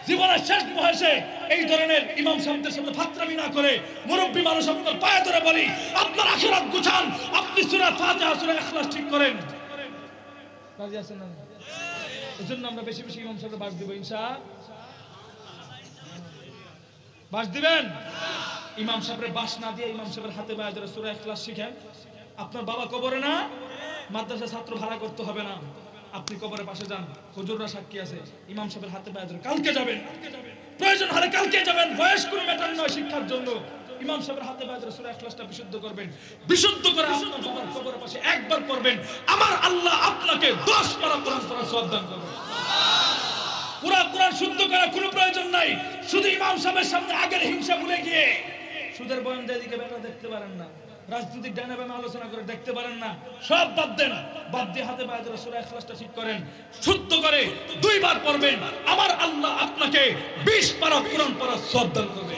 জীবনের শেষ বয়সে এই ধরনের ইমাম সাহেবদের সামনে ফাত্রামি না করে মুরব্বী মানুষ আপনার পায়ে ধরে বলি আপনার আখিরাত গুছান, আপনি সূরা ফাতিহা সূরা ইখলাস ঠিক করেন। রাজি আছেন না? এজন্য আমরা বেশি বেশি ইমাম সাহেবকে বাস দিব, ইনশাআল্লাহ বাস দিবেন। ইমাম সাহেবের বাস না দিয়ে ইমাম সাহেবের হাতে পায়ে ধরে সূরা ইখলাস শিখেন। আপনার বাবা কবরে না, মাদ্রাসা ছাত্র ভাড়া করতে হবে না, আপনি কবরে পাশে যান, হুজুররা সাক্ষী আছে, ইমাম সাহেবের হাতে পায়ে ধরে কালকে যাবেন, প্রয়োজন হলে কালকে যাবেন, বয়স কোনো ম্যাটার নয়, শিক্ষার জন্য ইমাম সাহেবের হাতে পায়ে ধরে সূরা ইখলাসটা বিশুদ্ধ করবেন, বিশুদ্ধ করে আপনার বাবার কবরের পাশে একবার পড়বেন, আমার আল্লাহ আপনাকে 10 পারা কোরআন পড়ার সওয়াব দান করবেন। পুরা কোরআন শুদ্ধ করার কোনো প্রয়োজন নাই, শুধু ইমাম সাহেবের সামনে আগের হিংসা ভুলে গিয়ে সুদের বয়ান দিয়ে দিকে বেটা দেখতে পারেন না, রাজনৈতিক ডাইনা বামে আলোচনা করে দেখতে পারেন না, সব বাদ দেন, বাদ দিয়ে হাতে পায়ে ধরে সূরা ইখলাসটা ঠিক করেন, শুদ্ধ করে 2 বার পড়বেন, আমার আল্লাহ আপনাকে 20 পারা কোরআন পড়ার সওয়াব দান করবে।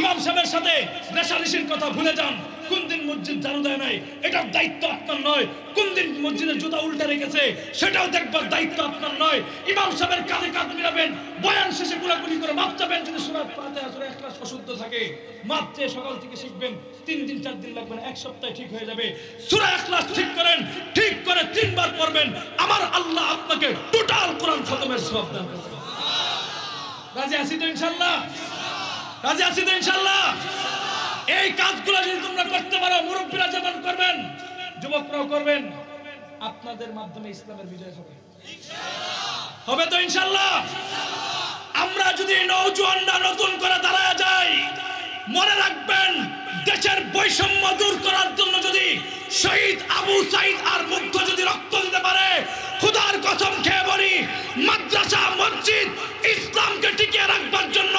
ইমাম সাহেবের সাথে নেশানিশির কথা ভুলে যান, কোন দিন মসজিদ ঝাড়ু দেয় নাই এটার দায়িত্ব আপনার নয়, কোন দিন মসজিদের জুতা উল্টে রেখেছে সেটাও দেখবার দায়িত্ব আপনার নয়। ইমাম সাহেবের কাঁধে কাঁধ মিলাবেন, বয়ান শেষে গুলাগুলি করে মাপ চাবেন, যদি সূরা ফাতিহা সূরা ইখলাস অশুদ্ধ থাকে মাপ চেয়ে সকাল থেকে শিখবেন, 3 দিন 4 দিন লাগবে না, 1 সপ্তাহে ঠিক হয়ে যাবে। সূরা ইখলাস ঠিক করেন, ঠিক করে 3 বার পড়বেন, আমার আল্লাহ আপনাকে টোটাল কোরআন খতমের সওয়াব দান করবে। রাজি আছি তো ইনশাআল্লাহ? রাজি আছি তো ইনশাআল্লাহ? এই কাজগুলো যদি তোমরা করতে পারো, মুরব্বীরা যেমন করবেন, যুবকরাও করবেন, আপনাদের মাধ্যমে ইসলামের বিজয় হবে, হবে তো ইনশাআল্লাহ? আমরা যদি নওজোয়ানরা নতুন করে দাঁড়ায় যাই, মনে রাখবেন দেশের বৈষম্য দূর করার জন্য যদি শহীদ আবু সাইদ আর মুগ্ধ যদি রক্ত দিতে পারে, খোদার কসম খেয়ে বলি মাদ্রাসা মসজিদ ইসলামকে টিকিয়ে রাখবার জন্য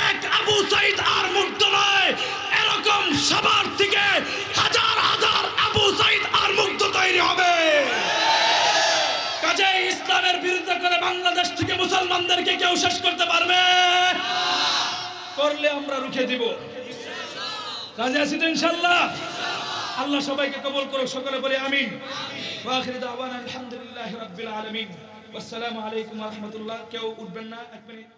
এক আবু সাইদ আর মুগ্ধ নয়, এরকম সবার থেকে হাজার হাজার আবু সাইদ আর মুগ্ধ তৈরি হবে। কাজে ইসলামের বিরুদ্ধে করে বাংলাদেশ থেকে মুসলমানদেরকে কেউ শেষ করতে পারবে? করলে আমরা রুখে দিব। রাজি আছি তো ইনশাআল্লাহ? আল্লাহ সবাইকে কবুল করুক, সকলে বলে আমিন। ওয়া আখিরু দাওয়ানা আলহামদুলিল্লাহি রাব্বিল আলামিন। আসসালামু আলাইকুম ওয়া রাহমাতুল্লাহ। কেউ উঠবেন না, 1 মিনিট।